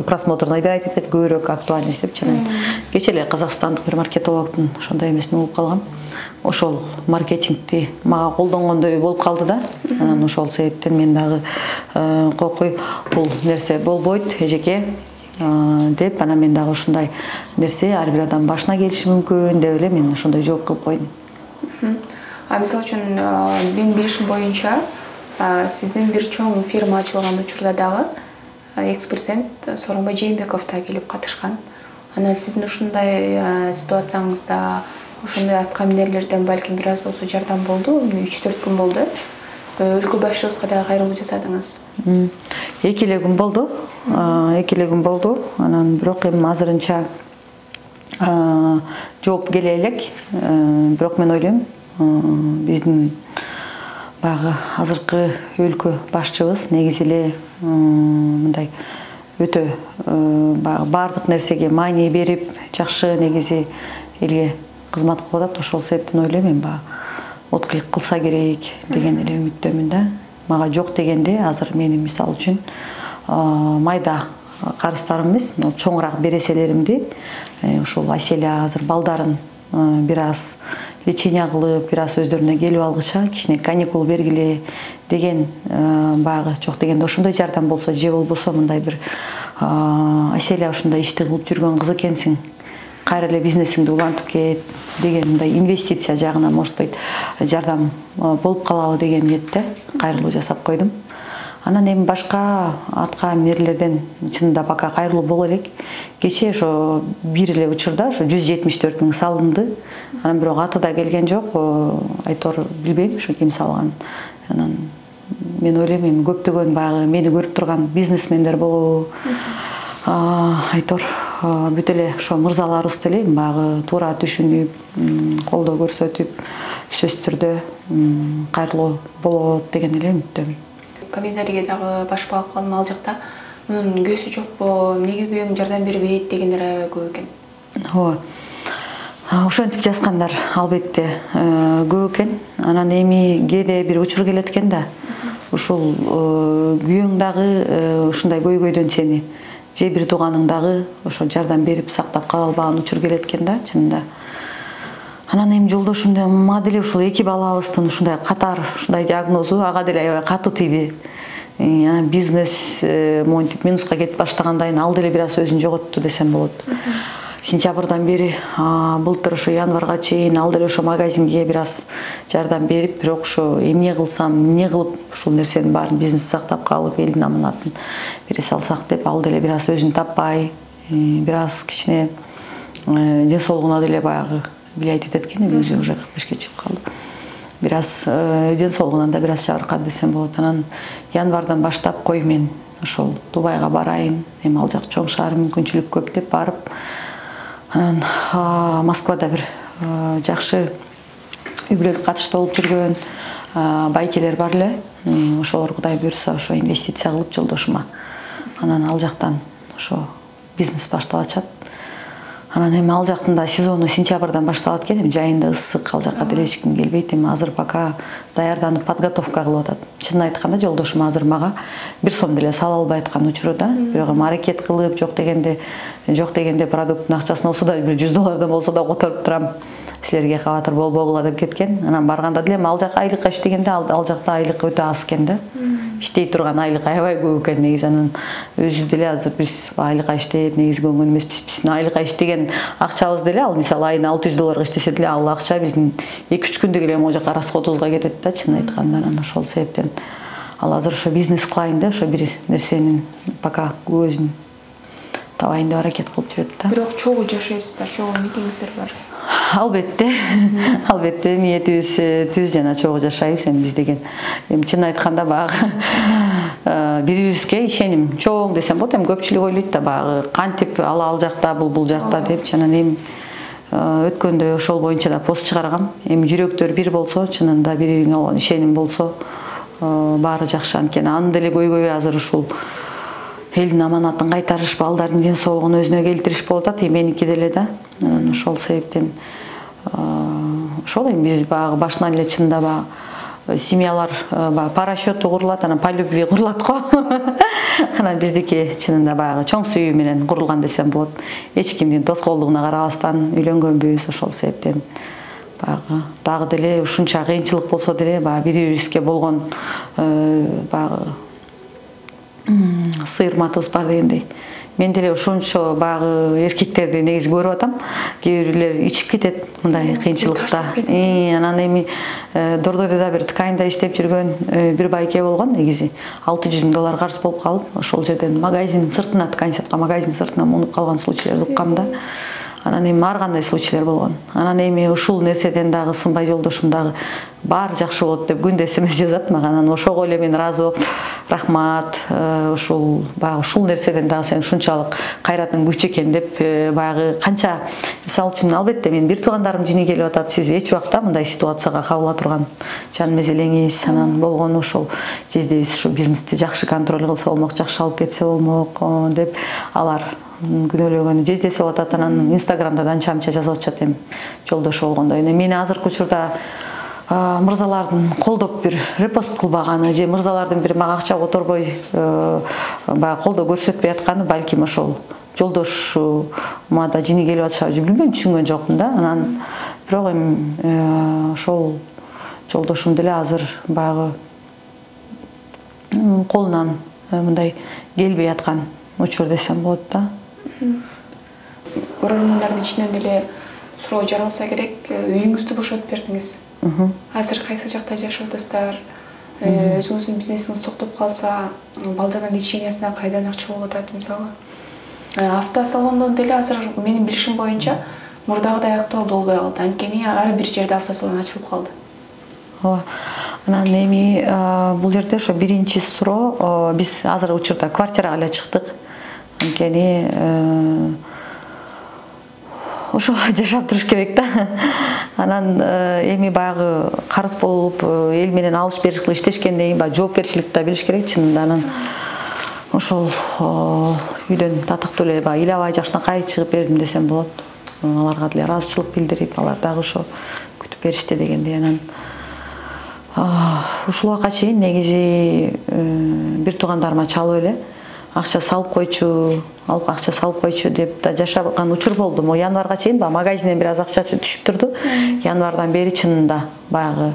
просмотрный айтып кетет, көбүрөөк актуальность деп чана. Кече эле казакстандык бир маркетологдун ошондой эмесин угуп калгам. Ошол маркетингти мага колдонгондой болуп калды да. Анан ошол себептен мен дагы кокуй бул нерсе болбойт эжеке деп, анан мен дагы ушундай нерсе ар бир адам башына келиши мүмкүн деп эле мен ошондой жооп кылып койдум. Мисалы үчүн мен билишим боюнча сиздин бир чоң фирма ачылган учурда дагы экс-президент Сооронбай Жээнбеков да келип катышкан. Анан сиздин ушундай ситуацияңызда ошондой атка минерлерден балким бир аз болсо жардам болду. 3-4 күн болду. Өлкө башчыбызга дагы кайрылуу жасадыңыз. 2 күн болду. 2 күн болду. Анан бирок эми азырынча жооп келе элек. Бирок мен ойлойм, биздин баягы азыркы өлкө башчыбыз негизи эле мындай өтө баардык нерсеге маани берип, жакшы негизи элге кызмат кылып атат. Ошол себептен ойлойм мен баягы отклик кылса керек деген эле үмүттөмүн да. Мага жок дегенде азыр менин мисалы үчүн майда карыстарым эмес, чоңураак береселеримди ошол Аселя азыр балдарын бир аз лечение кылып, бир аз өздөрүнө келип алгыча кичине каникул бергиле деген баягы жок дегенде ошондой жардам болсо же болбосо мындай бир Аселя ушундай ишти кылып жүргөн кыз экенсиң, кайра эле бизнесиңди улантып кет деген мындай инвестиция жагынан может быть жардам болуп калабы деген ниетте кайрылуу жасап койдум. Анан эми башка атка минерлерден чынында пока кайрылуу боло элек. Кече ошо бир эле учурда ошо 174 000 салынды. Анан бирок аты да келген жок. Айтор билбейм ошо ким салган. Анан мен ойлойм эми көптөгөн баягы мени көрүп турган бизнесмендер болобу. Айтор бүт эле ошо мырзаларыбыз деле баягы туура түшүнүп, колдоо көрсөтүп, сөзсүз түрдө кайрылуу болот деген эле үмүттөмүн. Комментарийге дагы баш багып калдым, ал жакта Мунун көзү жокпу, эмнеге күйөөң жардам бербейт дегендер аябай көп экен. Ооба. Ошентип жазгандар албетте көп экен. Анан эми кээде бир учур келет экен да. Ушул күйөөң дагы ушундай көйгөйдөн сени же бир тууганың дагы ошо жардам берип сактап кала албаган учур келет экен да, чынында. Анан эми жолдошум да мага деле ушул эки балабыздын ушундай катар ушундай диагнозу ага деле аябай катуу тийди. Анан бизнес монтип минуска кетип баштагандайын ал деле бир аз өзүн жоготту десем болот. Сентябрдан бери былтыр ошо январга чейин ал деле ошо магазинге бир аз жардам берип, бирок ошо эмне кылсам, эмне кылып ушул нерсенин баарын бизнес сактап калып, элдин аманатын бере салсак деп ал деле бир аз өзүн таппай, бир аз кичине ден соолугуна деле баягы влиять этет экен, өзү уже 45-ке чыгып калды. Бир аз ден соолугунан да бир аз жабыркады десем болот. Анан январдан баштап кой мен ошол Дубайга барайын, эми ал жак чоң шаар, мүмкүнчүлүк көп деп барып, анан Москвада бир жакшы үй бүлөлүк катышта болуп жүргөн байкелер бар эле. Ошолор Кудай буйрса ошо инвестиция кылып жолдошума. Анан ал жактан ошо бизнес башталып атышат. Анан эми ал жактын да сезону сентябрдан башталат экен, эми жайында ысык, ал жакка деле эч ким келбейт. Эми азыр пока даярданып, подготовка кылып атат. Чынын айтканда жолдошум азыр мага бир сом деле сала албай аткан учурда, бирок эми аракет кылып, жок дегенде продукттун акчасын болсо да бир $100 болсо да которуп турам. Силерге кабатыр болбогула деп кеткен. Анан барганда деле ал жак айлыкка иштегенде ал жакта айлык өтө аз экен да. Иштей турган айлык аябай көп экен негизи. Анан өзү деле азыр биз айлыкка иштеп, негизи көңгөн эмеспиз. Биздин айлыкка иштеген акчабыз деле, ал мисалы айына $600 иштесе деле ал акча биздин 2-3 күндө эле могу жака расходубузга кетет да, чын айтканда. Анан ошол себептен ал азыр ошо бизнес кылайын деп, ошо бир нерсенин пока көзүн табайын деп аракет кылып жүрөт да. Бирок чогуу жашайсыздар, чогуу никеңиздер бар. Албетте ниетибиз түз жана чогуу жашайбыз эми биз деген. Эми чын айтканда багы бирибизге ишеним чоң десем болот. Эми көпчүлүк ойлойт да багы кантип ал жакта, бул жакта деп. Анан эми өткөндө ошол боюнча да пост чыгаргам. Эми жүрөктөр бир болсо, чынында бирине болгон ишеним болсо, баары жакшы. Анткени анын деле көйгөйү азыр ушул элдин аманатын кайтарыш, балдардын ден соолугун өзүнө келтириш болуп атат, меники деле да. Ошол себептен ошол эми биз багы башынан эле чында багы семьялар парашюту курулат, анан по любви курулат го. Анан биздики чынында багы чоң сүйүү менен курулган десем болот. Эч кимдин тоскоолдугуна карабастан үйлөнгөнбүз, ошол себептен багы дагы деле ушунча кыйынчылык болсо деле багы бири-бирибизге болгон багы сыйырматыбыз бар дегендей. Мен деле ошончо багы эркектерди негизи көрүп атам. Кээ бирлер ичип кетет мындай кыйынчылыкта. Анан эми Дордойдо да бир тканьда иштеп жүргөн бир байке болгон негизи. $600,000 карыз болуп калып, ошол жерден магазин сыртына, ткань саткан магазин сыртына мунуп калган случайларды уккам да. Анан эми ар кандай случайлар болгон. Анан эми ушул нерседен дагы сынбай жолдошум дагы баары жакшы болот деп күндө смс жазат мага. Анан ошого эле мен ыраазы болуп, рахмат, ушул баягы ушул нерседен дагы сен ушунчалык кайратың күч экен деп баягы канча мисалы үчүн албетте мен бир туугандарым жини келип атат, сиз эч убакта мындай ситуацияга кабыла турган жан мезелеңиз, анан болгону ошол жездебиз ушу бизнести жакшы контроль кылса болмок, жакшы алып кетсе болмок деп алар күнөөлөгөнү жездесе болуп атат. Анан инстаграмда анча-мынча жазып атышат эми жолдошу болгондо. Мени азыркы учурда мырзалардын колдоп бир репост кылбаганы же мырзалардын бир мага акча которбой баягы колдоо көрсөтпөй атканы балким ошол жолдошума да жини келип атышабы же билбейм, түшүнгөн жокмун да. Анан бирок эми ошол жолдошум деле азыр баягы колунан мындай келбей аткан учур десем болот да. Көрөрмандардын ичинен деле суроо жаралса керек, үйүңүздү бошотуп бердиңиз. Азыр кайсы жакта жашап атасыздар? Өзүңүздүн бизнесиңиз токтоп калса, балдардын лечениясына кайдан акча болуп атат мисалы? Автосалондон деле азыр менин билишим боюнча мурдагыдай актуалдуу болбой калды. Анткени ар бир жерде автосалон ачылып калды. Ооба. Анан эми бул жерде ошо биринчи суроо, биз азыр учурда квартирага эле чыктык. Анткени ошо жашап туруш керек да. Анан эми баягы карыз болуп эл менен алыш бериш кылып иштешкенден кийин баягы жоопкерчиликти да билиш керек чынында. Анан ошол үйдөн татыктуу эле баягы илабай жакшынакай чыгып бердим десем болот. Аларга деле ыраазычылык билдирип, алар дагы ошо күтүп беришти дегендей. Анан ушул убакка чейин негизи бир туугандарыма чалып эле акча салып койчу деп да жашаган учур болду. Могу январга чейин баягы магазинден бир аз акча түшүп турду. Январдан бери чынында баягы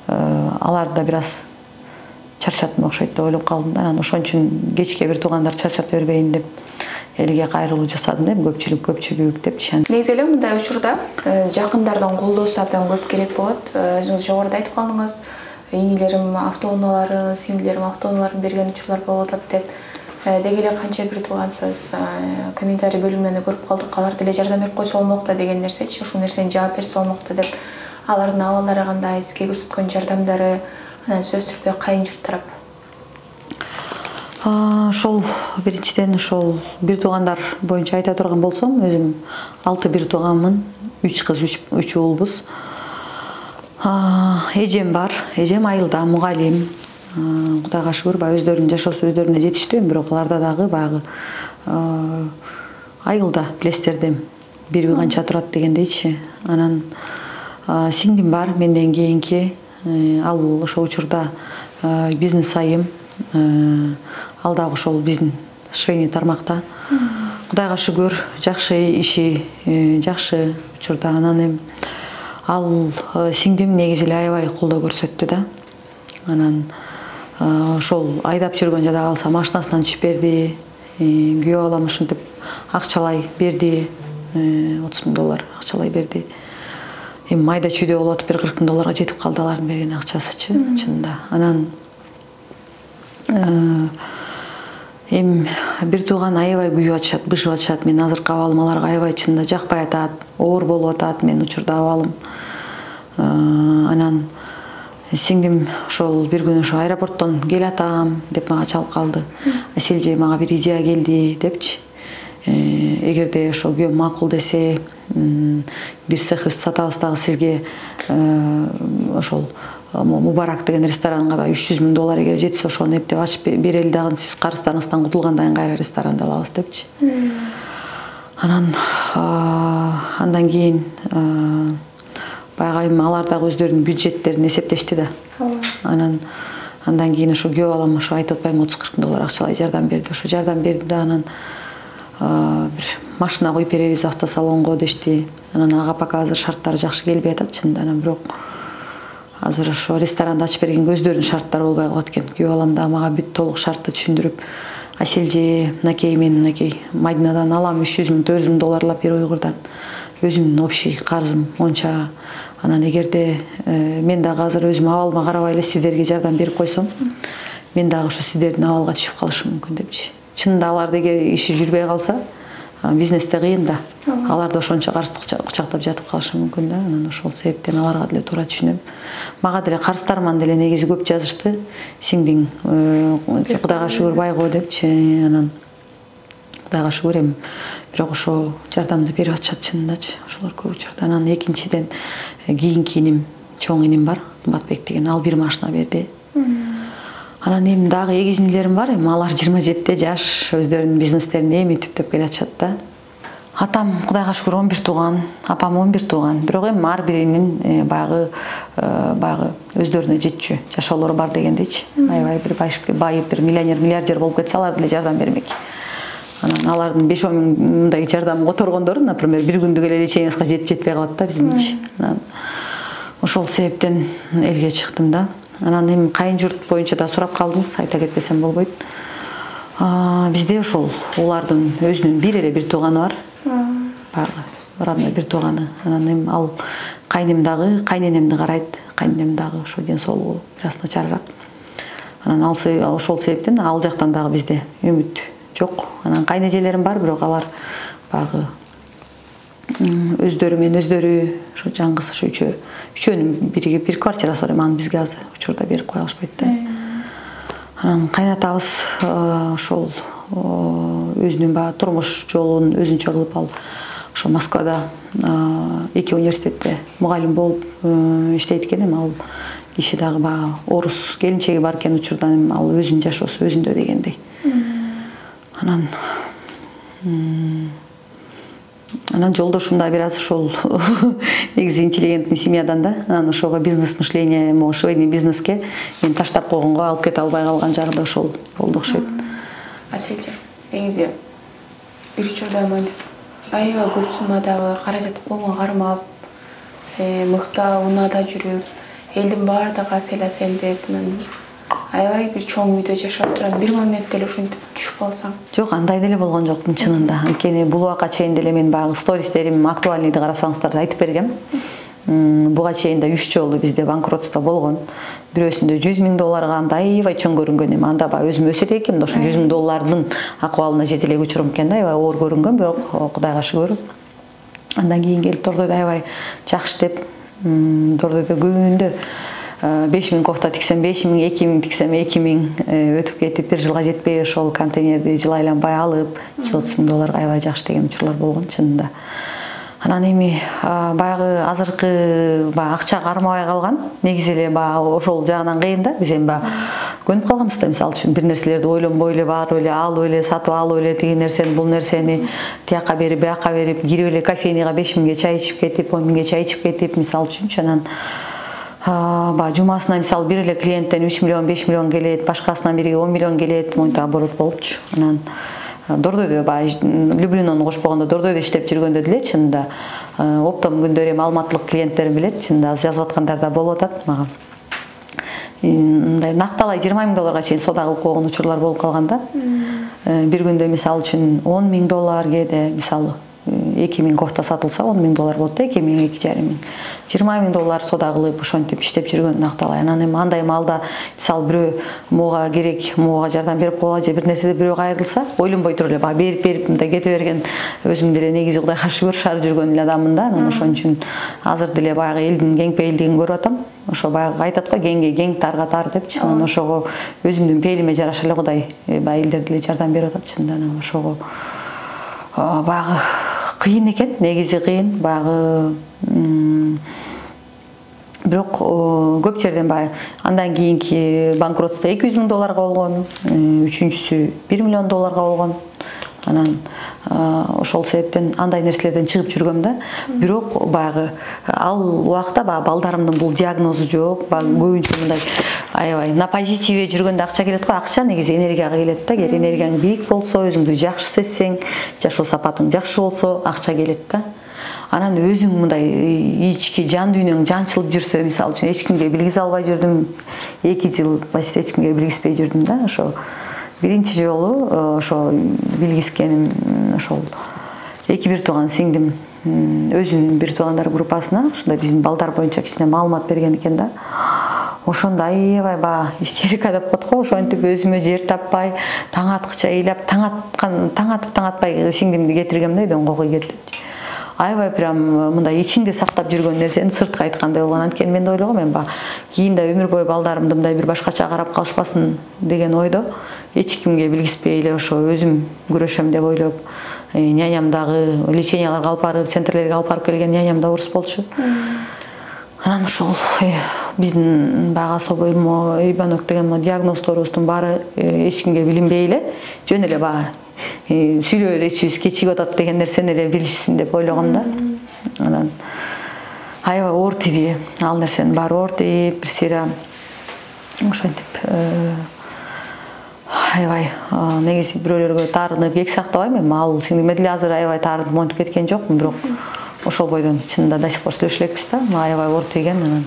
аларды да бир аз чарчаттым окшойт деп ойлоп калдым да. Анан ошон үчүн кечке бир туугандар чарчата бербейин деп элге кайрылуу жасадым да, көпчүлүк депчи. Негизи эле мындай учурда жакындардан колдоосу абдан көп керек болот. Өзүңүз жогоруда айтып калдыңыз, ийнилерим автоунааларын, сиңдилерим автоунааларын берген учурлар болуп атат деп. Деги эле канча бир туугансыз комментарий бөлүмүнөн көрүп калдык, алар деле жардам берип койсо болмок да деген нерсечи, ушул нерсени жаап берсе болмок да деп. Алардын абалдары кандай, сизге көрсөткөн жардамдары, анан сөз түрдө кайын журт тарап. Ошол биринчиден ошол бир туугандар боюнча айта турган болсом, өзүм 6 бир тууганмын, 3 кыз, 3 уулбуз. Эжем бар, эжем айылда мугалим. Кудайга шүгүр, баягы өздөрүнүн жашоосу өздөрүнө жетиштүү, бирок аларда дагы баягы айылда билесиздер бир үй канча турат дегендейчи. Анан сиңдим бар, менден кийинки, ал ошол учурда бизнес айым, ал дагы ошол биздин швейный тармакта. Кудайга шүгүр, жакшы иши, жакшы учурда. Анан ал сиңдим негизи эле аябай колдоо көрсөттү да. Анан ошол айдап жүргөн жада калса машинасынан түшүп берди, күйөө балам ушинтип акчалай берди, $30,000 акчалай берди. Майда чүйдө болуп атып $40,000 жетип калды алардын берген акчасычы, чынында. Анан бир тууган аябай күйүп атышат, бышып атышат. Мен азыркы абалым аларга аябай чынында жакпай атат, оор болуп атат мен учурда абалым. Анан сиңдим ошол бир күнү ошо аэропорттон кел атам деп мага чалып калды. Аселже мага бир идея келди депчи. Эгерде ошо күйөөм макул десе, бир цехибизди сатабыз дагы сизге ошол Мубарак деген ресторанга $300,000 эгер жетсе ошону эптеп ачып берели дагы, сиз карыздарыңыздан кутулгандан кийин кайра ресторанды алабыз депчи. Андан кийин баягы алар дагы өздөрүнүн бюджеттерин эсептешти да. Андан кийин ошо күйөө балам ошо айтып атпаймынбы $30-40,000 акчалай жардам берди. Ошо жардам берди да, анан бир машина коюп беребиз автосалонго дешти. Анан ага пока азыр шарттары жакшы келбей атат чынында. Анан бирок азыр ошо ресторанды ачып бергенге өздөрүнүн шарттары болбой калат экен. Күйөө балам да мага бүт толук шартты түшүндүрүп, Аселже, мынакей мен мынакей Мадинадан алам $300,000-$400,000 бир уйгурдан. Өзүмдүн общий карызым монча. Анан эгерде мен дагы азыр өзүм абалыма карабай эле сиздерге жардам берип койсом, мен дагы ошо сиздердин абалга түшүп калышым мүмкүн депчи. Чынында алар эгер иши жүрбөй калса, бизнесте кыйын да. Алар да ошончо карыздык кучактап жатып калышы мүмкүн да. Анан ошол себептен аларга деле туура түшүнөм. Мага деле карыздарыман деле негизи көп жазышты. Сиңдиң Кудайга шүгүр байгоо депчи. Анан Кудайга шүгүр эми бирок ошо жардамды берип атышат чынындачы. Ошолор көп учурда. Анан экинчиден кийинки иним, чоң иним бар, Кымбатбек деген, ал бир машина берди. Анан эми дагы эгизинилерим бар, эми алар 27 жаш, өздөрүнүн бизнестерин эми түптөп келатышат да. Атам Кудайга шүгүр 11 тууган, апам 11 тууган. Бирок эми ар биринин баягы өздөрүнө жетчү жашоолору бар дегендейчи. Аябай бир байып, бир миллионер, миллиардер болуп кетсе алар деле жардам бермек. Анан алардын 5-10 миң мындай жардам которгондору, например, бир күндүк эле леченияга жетпей калат да биздинчи. Ошол себептен элге чыктым да. Анан эми кайын журт боюнча да сурап калдыңыз, айта кетпесем болбойт. Бизде ошол улардын өзүнүн бир тууганы бар. Баягы родной бир тууганы. Анан эми ал кайным дагы кайненемди карайт. Кайненем дагы ошо ден соолугу бир аз начарыраак. Анан ошол себептен ал жактан дагы бизде үмүт жок. Анан кайнэжелерим бар, бирок алар баягы өздөрү менен өздөрү ошо жаңгыз ошо үчөөнүн биригип бир квартирасы бар. Анан бизге азыр учурда берип кое алышпайт да. Анан кайнатабыз ошол өзүнүн баягы турмуш жолун өзүнчө кылып ал ошо Москвада 2 университетте мугалим болуп иштейт экен. Эми ал киши дагы баягы орус келинчеги бар экен учурдан, эми ал өзүнүн жашоосу өзүндө дегендей. Анан жолдошум да бир аз ошол негизи интеллигентный семьядан да. Анан ошого бизнес мышление, могу швейный бизнеске мен таштап койгонго алып кете албай калган жагы да ошол болду окшойт. Аселже, негизи бир учурда мынтип аябай көп суммадагы каражат колго кармап, мыкта унаада жүрүп, элдин баардыгы асел деп, аябай бир чоң үйдө жашап турам, бир моментте эле ушинтип түшүп калсаң. Жок, андай деле болгон жокмун чынында. Анткени бул убакка чейин деле мен баягы стористерим актуальныйды карасаңыздар айтып бергем. Буга чейин да 3 жолу бизде банкротство болгон. Бирөөсүндө $100,000 аябай чоң көрүнгөн эми. Анда баягы өзүм өсөт экенмин да, ошо $100,000 акыбалына жете элек учурум экен да, аябай оор көрүнгөн, бирок Кудайга шүгүр. Андан кийин келип Дордойдо аябай жакшы деп, Дордойдо күндө 5.000 кофта тиксем 5.000, 2.000 тиксем 2.000 өтүп кетип, бир жылга жетпей ошол контейнерди жылайланбай алып, $130,000 аябай жакшы деген учурлар болгон чынында. Анан эми баягы азыркы акча кармабай калган, негизи эле ошол жагынан кыйын да. Биз эми көнүп калганбыз да, мисалы үчүн бир нерселерди ойлонбой эле барып эле алып эле сатып алып эле тиги нерсени бул нерсени тияка берип бияка берип кирип эле кофейняга 5.000ге чай ичип кетип, 10.000ге чай ичип кетип мисалы үчүнчү. Анан жумасына мисалы бир эле клиенттен 3 миллион 5 миллион келет, башкасынан бири 10 миллион келет, моинтип оборот болупчу. Анан Дордойдо Люблинону кошпогондо Дордойдо иштеп жүргөндө деле чынында оптом күндөрү эми алматылык клиенттерим билет, чынында жазып аткандар да болуп атат мага. Мындай накталай $20,000 чейин сода кылып койгон учурлар болуп калган да. Бир күндө мисалы үчүн $10,000 кээде мисалы 2.000 кофта сатылса $10,000 болот да, 2.000, 2.500. $20,000 сода кылып ошентип иштеп жүргөн накталай. Анан эми андай маалда мисалы бирөө мууга керек, мууга жардам берип койгула же бир нерседе бирөө кайрылса, ойлонбой туруп эле берип мындай кете берген өзүм деле негизи Кудайга шүгүр шаар жүргөн эле адаммын да. Анан ошон үчүн азыр деле баягы элдин кең пейилдигин көрүп атам. Ошо баягы айтат го кеңге кең, тарга тар депчи. Анан ошого өзүмдүн пейилиме жараша эле Кудай элдер деле жардам берип атат чынында. Анан ошого баягы кыйын экен, негизи кыйын, баягы бирок көп жерден баягы андан кийинки банкротство $200,000 болгон, үчүнчүсү $1 миллион болгон. Анан ошол себептен андай нерселерден чыгып жүргөм да. Бирок баягы ал убакта баягы балдарымдын бул диагнозу жок, көбүнчө мындай аябай на позитиве жүргөндө акча келет го, акча негизи энергияга келет да. Эгер энергияң бийик болсо, өзүңдү жакшы сезсең, жашоо сапатың жакшы болсо, акча келет да. Анан өзүң мындай ички жан дүйнөң жанчылып жүрсө, мисалы үчүн эч кимге билгизе албай жүрдүм, 2 жыл почти эч кимге билгизбей жүрдүм да. Ошо биринчи жолу ошо билгискеним ошол бир тууган сиңдим өзүнүн бир туугандар группасына ушундай биздин балдар боюнча кичине маалымат берген экен да. Ошондо аябай истерика деп коет го, ошентип өзүмө жер таппай, таң аткыча ыйлап, таң атпай сиңдимди кетиргем да, үйдөн койгой кетип. Аябай прям мындай ичиңде сактап жүргөн нерсени сыртка айткандай болгон. Анткени мен ойлогом мен кийин да өмүр бою балдарымды мындай бир башкача карап калышпасын деген ойдо эч кимге билгизбей эле ошо өзүм күрөшөм деп ойлоп, няням дагы леченияларга алып барып, центрлерге алып барып келген няням да орус болчу. Анан ошол биздин баягы особый ребенок деген диагнозторубуздун баары эч кимге билинбей эле жөн эле сүйлөп эле ичибиз кечигип атат деген нерсени эле билишсин деп ойлогом да. Анан аябай оор тиди, ал нерсенин баары оор тип, бир сыйра ошентип аябай негизи бирөөлөргө таарынып кек сактабайм, эми ал сиңдиме деле азыр аябай таарынып монтип кеткен жокмун, бирок ошол бойдон чынында до сих пор сүйлөшө элекпиз да. Аябай оор тийген, анан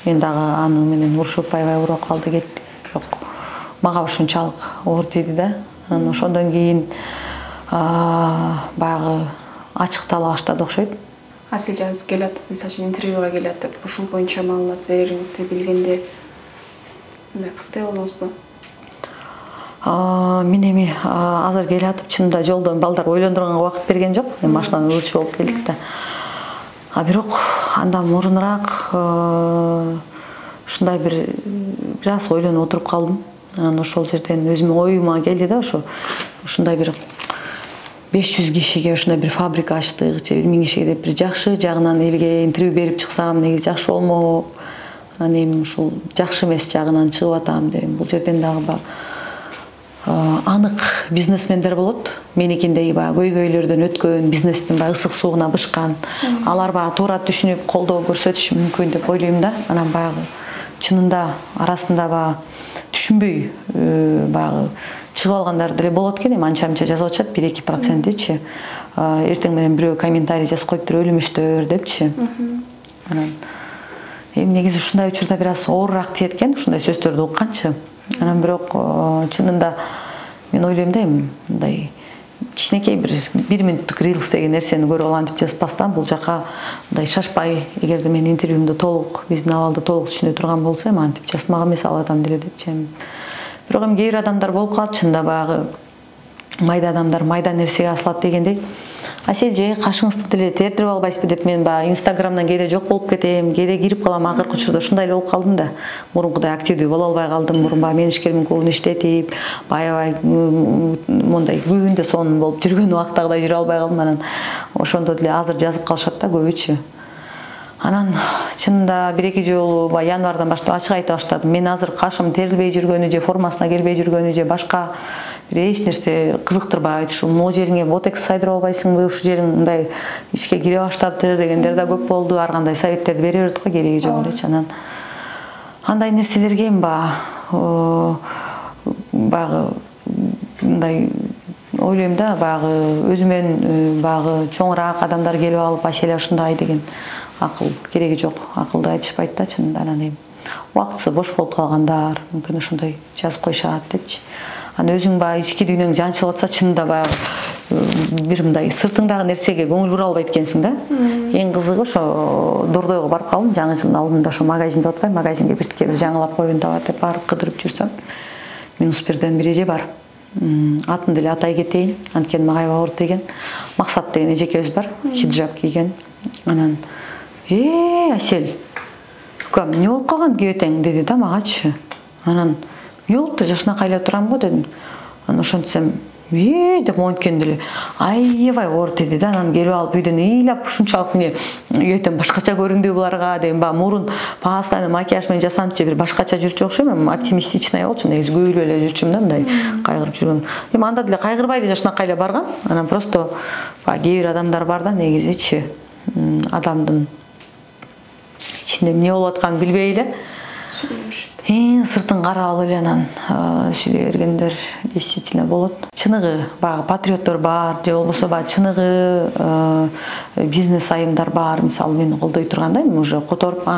мен дагы аны менен урушуп аябай ооруп калды кетти. Бирок мага ушунчалык оор тийди да. Анан ошондон кийин баягы ачыктала баштады окшойт. Асыл жазып келатып, мисалы үчүн интервьюга келатып, ушул боюнча маалымат берериңизди билгенде мындай кыстай болдуңузбу? Мен эми азыр келатып чынында жолдон балдар ойлондурганга убакыт берген жок. Эми машинаны ылчы болуп келдик да. Бирок андан мурунураак ушундай бир аз ойлонуп отуруп калдым. Анан ошол жерден өзүмдүн оюма келди да, ушундай бир 500 кишиге ушундай бир фабрика ачтык, же 1000 кишиге деп бир жакшы жагынан элге интервью берип чыксам, негизи жакшы болмок. Анан эми ушул жакшы эмес жагынан чыгып атам деп. Бул жерден дагы анык бизнесмендер болот. Меникиндей көйгөйлөрдөн өткөн, бизнестин ысык сууна бышкан. Алар туура түшүнүп, колдоо көрсөтүшү мүмкүн деп ойлойм да. Анан чынында арасында түшүнбөй чыгып алгандар деле болот экен. Анча-мынча жазып атышат, 1-2%-чи. Эртең менен бирөө комментарий жазып коюптур, өлүмүштөр депчи. Анан негизи ушундай учурда бир аз оорураак тиет экен, ушундай сөздөрдү укканчы. Анан бирок чынында мен ойлойм да, мындай кичинекей бир минуттук рилс деген нерсени көрүп алам деп жазбастан бул жака мындай шашпай, эгерде мен интервьюмду толук, биздин абалды толук түшүнө турган болсо, антип жазмак эмес ал адам деле депчи. Бирок кээ бир адамдар болуп калат, чынында майда адамдар майда нерсеге асылат дегендей. Асель же кашыңызды деле тердирип албайсызбы деп мен Инстаграмдан кээде жок болуп кетем, кээде кирип калам. Акыркы учурда ушундай эле болуп калдым да. Мурункудай активдүү боло албай калдым. Мурун менеджеримин көбүн иштетип, аябай мондай күндө сон болуп жүргөн убактагыдай жүрө албай калдым. Анан ошондо деле азыр жазып калышат да көбүчү. Анан чынында 1-2 жолу январдан баштап ачык айта баштадым. Мен азыр кашым терилбей жүргөнү же формасына келбей жүргөнү же башка эч нерсе кызыктырбайт. Ушул могу жериңе ботекс сайдырып албайсыңбы, ушул жериң мындай ишке кире баштаптыр дегендер да көп болду. Ар кандай советтерди бере берет го, кереги жок элечи. Анан андай нерселерге мындай ойлойм да, өзүмөн чоңураак адамдар келип алып, Аселя ушундай деген акыл кереги жок. Акылды айтышпайт да чынында. Анан убактысы бош болуп калгандар мүмкүн ошондой жазып койшат депчи. Анан өзүң ички дүйнөң жанчылып атса, чынында бир мындай сыртыңдагы нерсеге көңүл бура албайт экенсиң да. Эң кызыгы ошо Дордойго барып калдым, жаңы жылдын алдында ошо магазинде отпай, магазинге биртке бир жаңылап койгон табар деп барып кыдырып жүрсөм, -1ден бир эже бар. Атын деле атай кетейин, анткени мага аябай оор тийген. Максат деген эжекебиз бар, хиджаб кийген. Анан Асель, эмне болуп калган күйөтең деди да магачы. Анан эмне болупту, жашынакай эле турам го дедим. Анан ошентсем, деп монткен деле аябай оор тиди да. Анан келип алып үйдөн ыйлап ушунчалык үйөтөм башкача көрүндү буларга дейм. Мурун постоянно макияж менен жасанып бир башкача жүрчү окшойм. Оптимистичный болчумун, негизи күбөлүп эле жүрчүмүн да, мындай кайгырып жүргөн. Эми анда деле кайгырбай эле жашынакай эле баргам. Анан просто кээ бир адамдар бар да, негизичи адамдын ичинде эмне болуп атканын билбей эле сыртын карап алып эле анан сүйлөй бергендер действительно болот. Чыныгы патриоттор бар, же болбосо чыныгы бизнес айымдар бар. Мисалы мени колдой тургандай, уже которуп,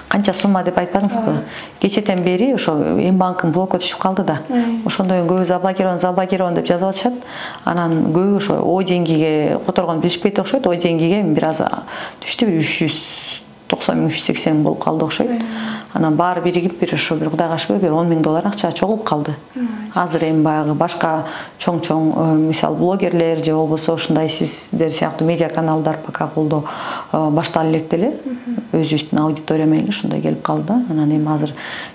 канча сумма деп айтпадыңызбы? Кечетен бери ошо Мбанктын блокко түшүп калды да. Ошондон көбү заблокирован деп жазып атышат. Анан көбү ошо о деңгийге которгонду билишпейт окшойт. О деңгийге бир аз түштү, бир 390-380 болуп калды окшойт. Анан баары биригип ошо бир Кудайга шүгүр бир $10,000 акча чогулуп калды. Азыр эми башка чоң мисалы блогерлер же болбосо ушундай сиздер сыяктуу медиа каналдар пока колдоо башталып элек деле өзүбүздүн аудитория менен ушундай келип калды. Анан эми азыр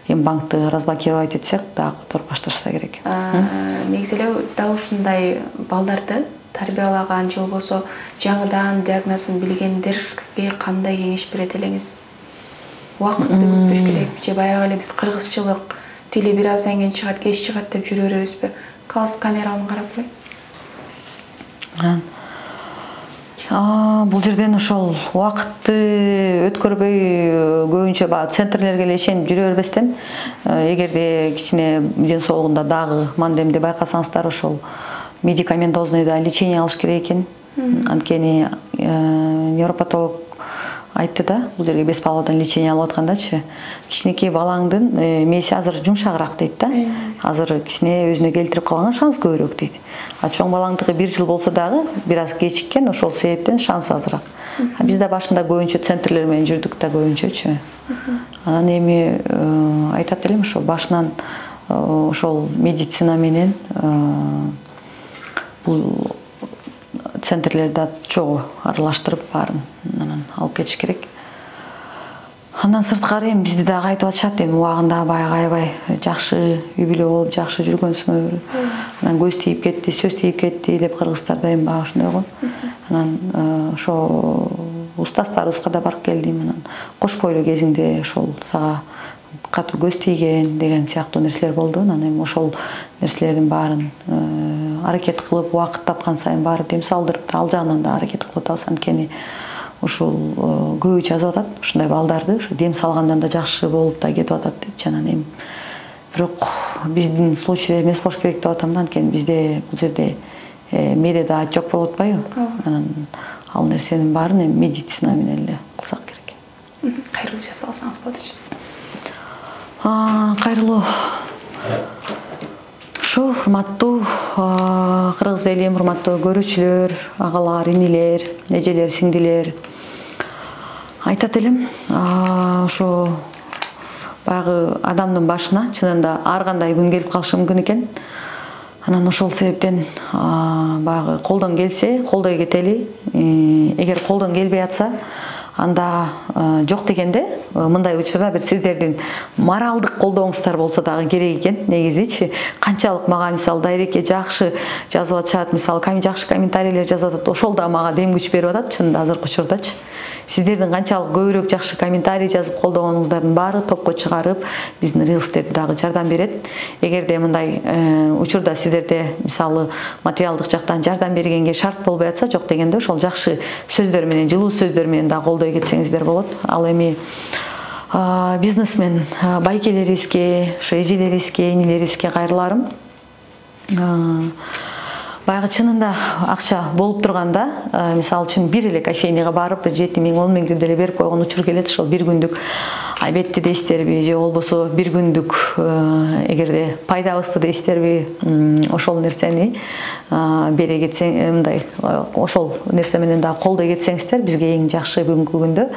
Мбанкты разблокировать этсек дагы которуп башташса керек. Негизи эле дал ушундай балдарды тарбиялаган же болбосо жаңыдан диагнозун билгендерге кандай кеңеш берет элеңиз? Убакытты күтпөш керек же баягы эле биз кыргызчылык тили бир аздан кийин чыгат, кеч чыгат деп жүрө беребизби? Калыс камераны карап кой. Бул жерден ошол убакытты өткөрбөй көбүнчө центрлерге эле ишенип жүрө бербестен, эгерде кичине ден соолугунда дагы мандемди байкасаңыздар, ошол медикаментозный лечение алыш керек экен. Анткени невропатолог айтты да, бул жерге беспаловдан лечение алып аткандачы, кичинекей балаңдын мээси азыр жумшагыраак дейт да. Азыр кичине өзүнө келтирип калганга шанс көбүрөөк дейт. Чоң балаңдыгы 1 жыл болсо дагы бир аз кечиккен, ошол себептен шанс азыраак. Биз да башында көбүнчө центрлер менен жүрдүк да көбүнчөчү. Анан эми айтат элем ошо башынан ошол медицина менен бул центрлерди чогуу аралаштырып баарын алып кетиш керек. Андан сырткары эми бизди дагы айтып атышат, эми убагында баягы аябай жакшы үй бүлө болуп, жакшы жүргөнсүңөр. Анан көз тиіп кетти, сөз тиіп кетти деп кыргыздарда эми баягы ошондой го. Анан ошо устаздарыбызга да барып келдим. Анан кош бойлуу кезиңде ошол сага катуу көз тийген деген сыяктуу нерселер болду. Анан эми ошол нерселердин баарын аракет кылып, убакыт тапкан сайын барып дем салдырып, ал жагынан да аракет кылып атабыз. Анткени ушул көбү жазып атат, ушундай балдарды ушу дем салгандан да жакшы болуп да кетип атат депчи. Анан эми бирок биздин случайда эмес болуш керек деп атам да, анткени бизде бул жерде медиада жок болуп атпайбы? Анан ал нерсенин баарын эми медицина менен эле кылсак керек. Кайрылуу жасап алсаңыз болот. Кайрылуу. Ошо урматтуу кыргыз элим, урматтуу көрүүчүлөр, агалар, инилер, эжелер, сиңдилер. Айтат элем, ошо баягы адамдын башына чынында ар кандай күн келип калышы мүмкүн экен. Анан ошол себептен баягы колдон келсе, колдой кетели. Эгер колдон келбей атса, анда жок дегенде мындай учурда бир сиздердин моралдык колдооңуздар болсо дагы керек экен. Негизичи канчалык мага мисалы дайрекке жакшы жазып атышат, мисалы жакшы комментарийлер жазып атат, ошол да мага дем күч берип атат чынында азыркы учурдачы. Сиздердин канчалык көбүрөөк жакшы комментарий жазып колдогонуңуздардын баары топко чыгарып биздин рилстерди дагы жардам берет. Эгерде мындай учурда сиздерде мисалы материалдык жактан жардам бергенге шарт болбой атса, жок дегенде ошол жакшы сөздөр менен, жылуу сөздөр менен да колдой кетсеңиздер болот. Ал эми бизнесмен байкелерибизге, ошо эжелерибизге, инилерибизге кайрыларым. Баягы чынында акча болуп турганда, мисалы үчүн бир эле кофейняга барып 7 миң, 10 миңди деле берип койгон учур келет. Ошол бир күндүк албетте дейсиздерби, же болбосо бир күндүк эгерде пайдабызды дейсиздерби, ошол нерсени бере кетсең, мындай ошол нерсе менен да колдой кетсеңиздер, бизге эң жакшы бүгүнкү күндө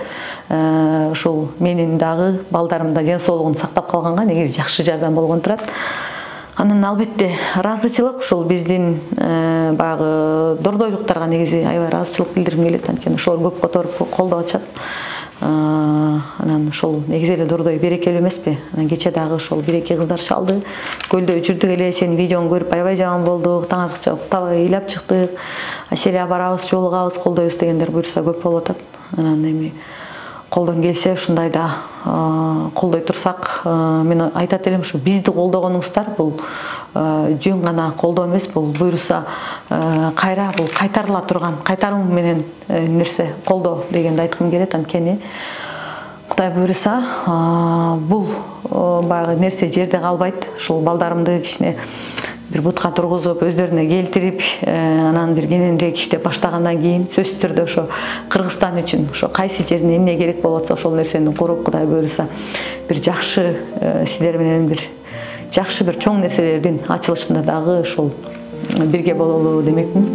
ушул менин дагы балдарымдын да ден соолугун сактап калганга негизи жакшы жардам болгон турат. Анан албетте ыраазычылык, ушул биздин баягы дордойлуктарга негизи аябай ыраазычылык билдиргим келет, анткени ошолор көп которуп колдоп атышат. Анан ошол негизи эле дордой берекелүү эмеспи? Анан кече дагы ошол бир-эки кыздар чалды. Көлдө жүрдүк эле, сенин видеоңду көрүп аябай жаман болдук, таң аткыча уктабай ыйлап чыктык. Аселия барабыз, жолугабыз, колдойбуз дегендер буюрса көп болуп атат. Анан эми колдон келсе ушундай да колдой турсак, мен айтат элем, ушу бизди колдогонуңуздар бул жөн гана колдоо эмес, бул буюрса кайра бул кайтарыла турган, кайтарым менен нерсе колдоо дегенди айткым келет. Анткени Кудай буюрса бул баягы нерсе жерде калбайт. Ушул балдарымды кичине бир бутка тургузуп, өздөрүнө келтирип, анан бир кененирээк иштеп баштагандан кийин сөзсүз түрдө ошо Кыргызстан үчүн ошо кайсы жерине эмне керек болуп атса ошол нерсени куруп, Кудай буюрса бир жакшы сиздер менен бир жакшы бир чоң нерселердин ачылышында дагы ошол бирге бололу демекмин.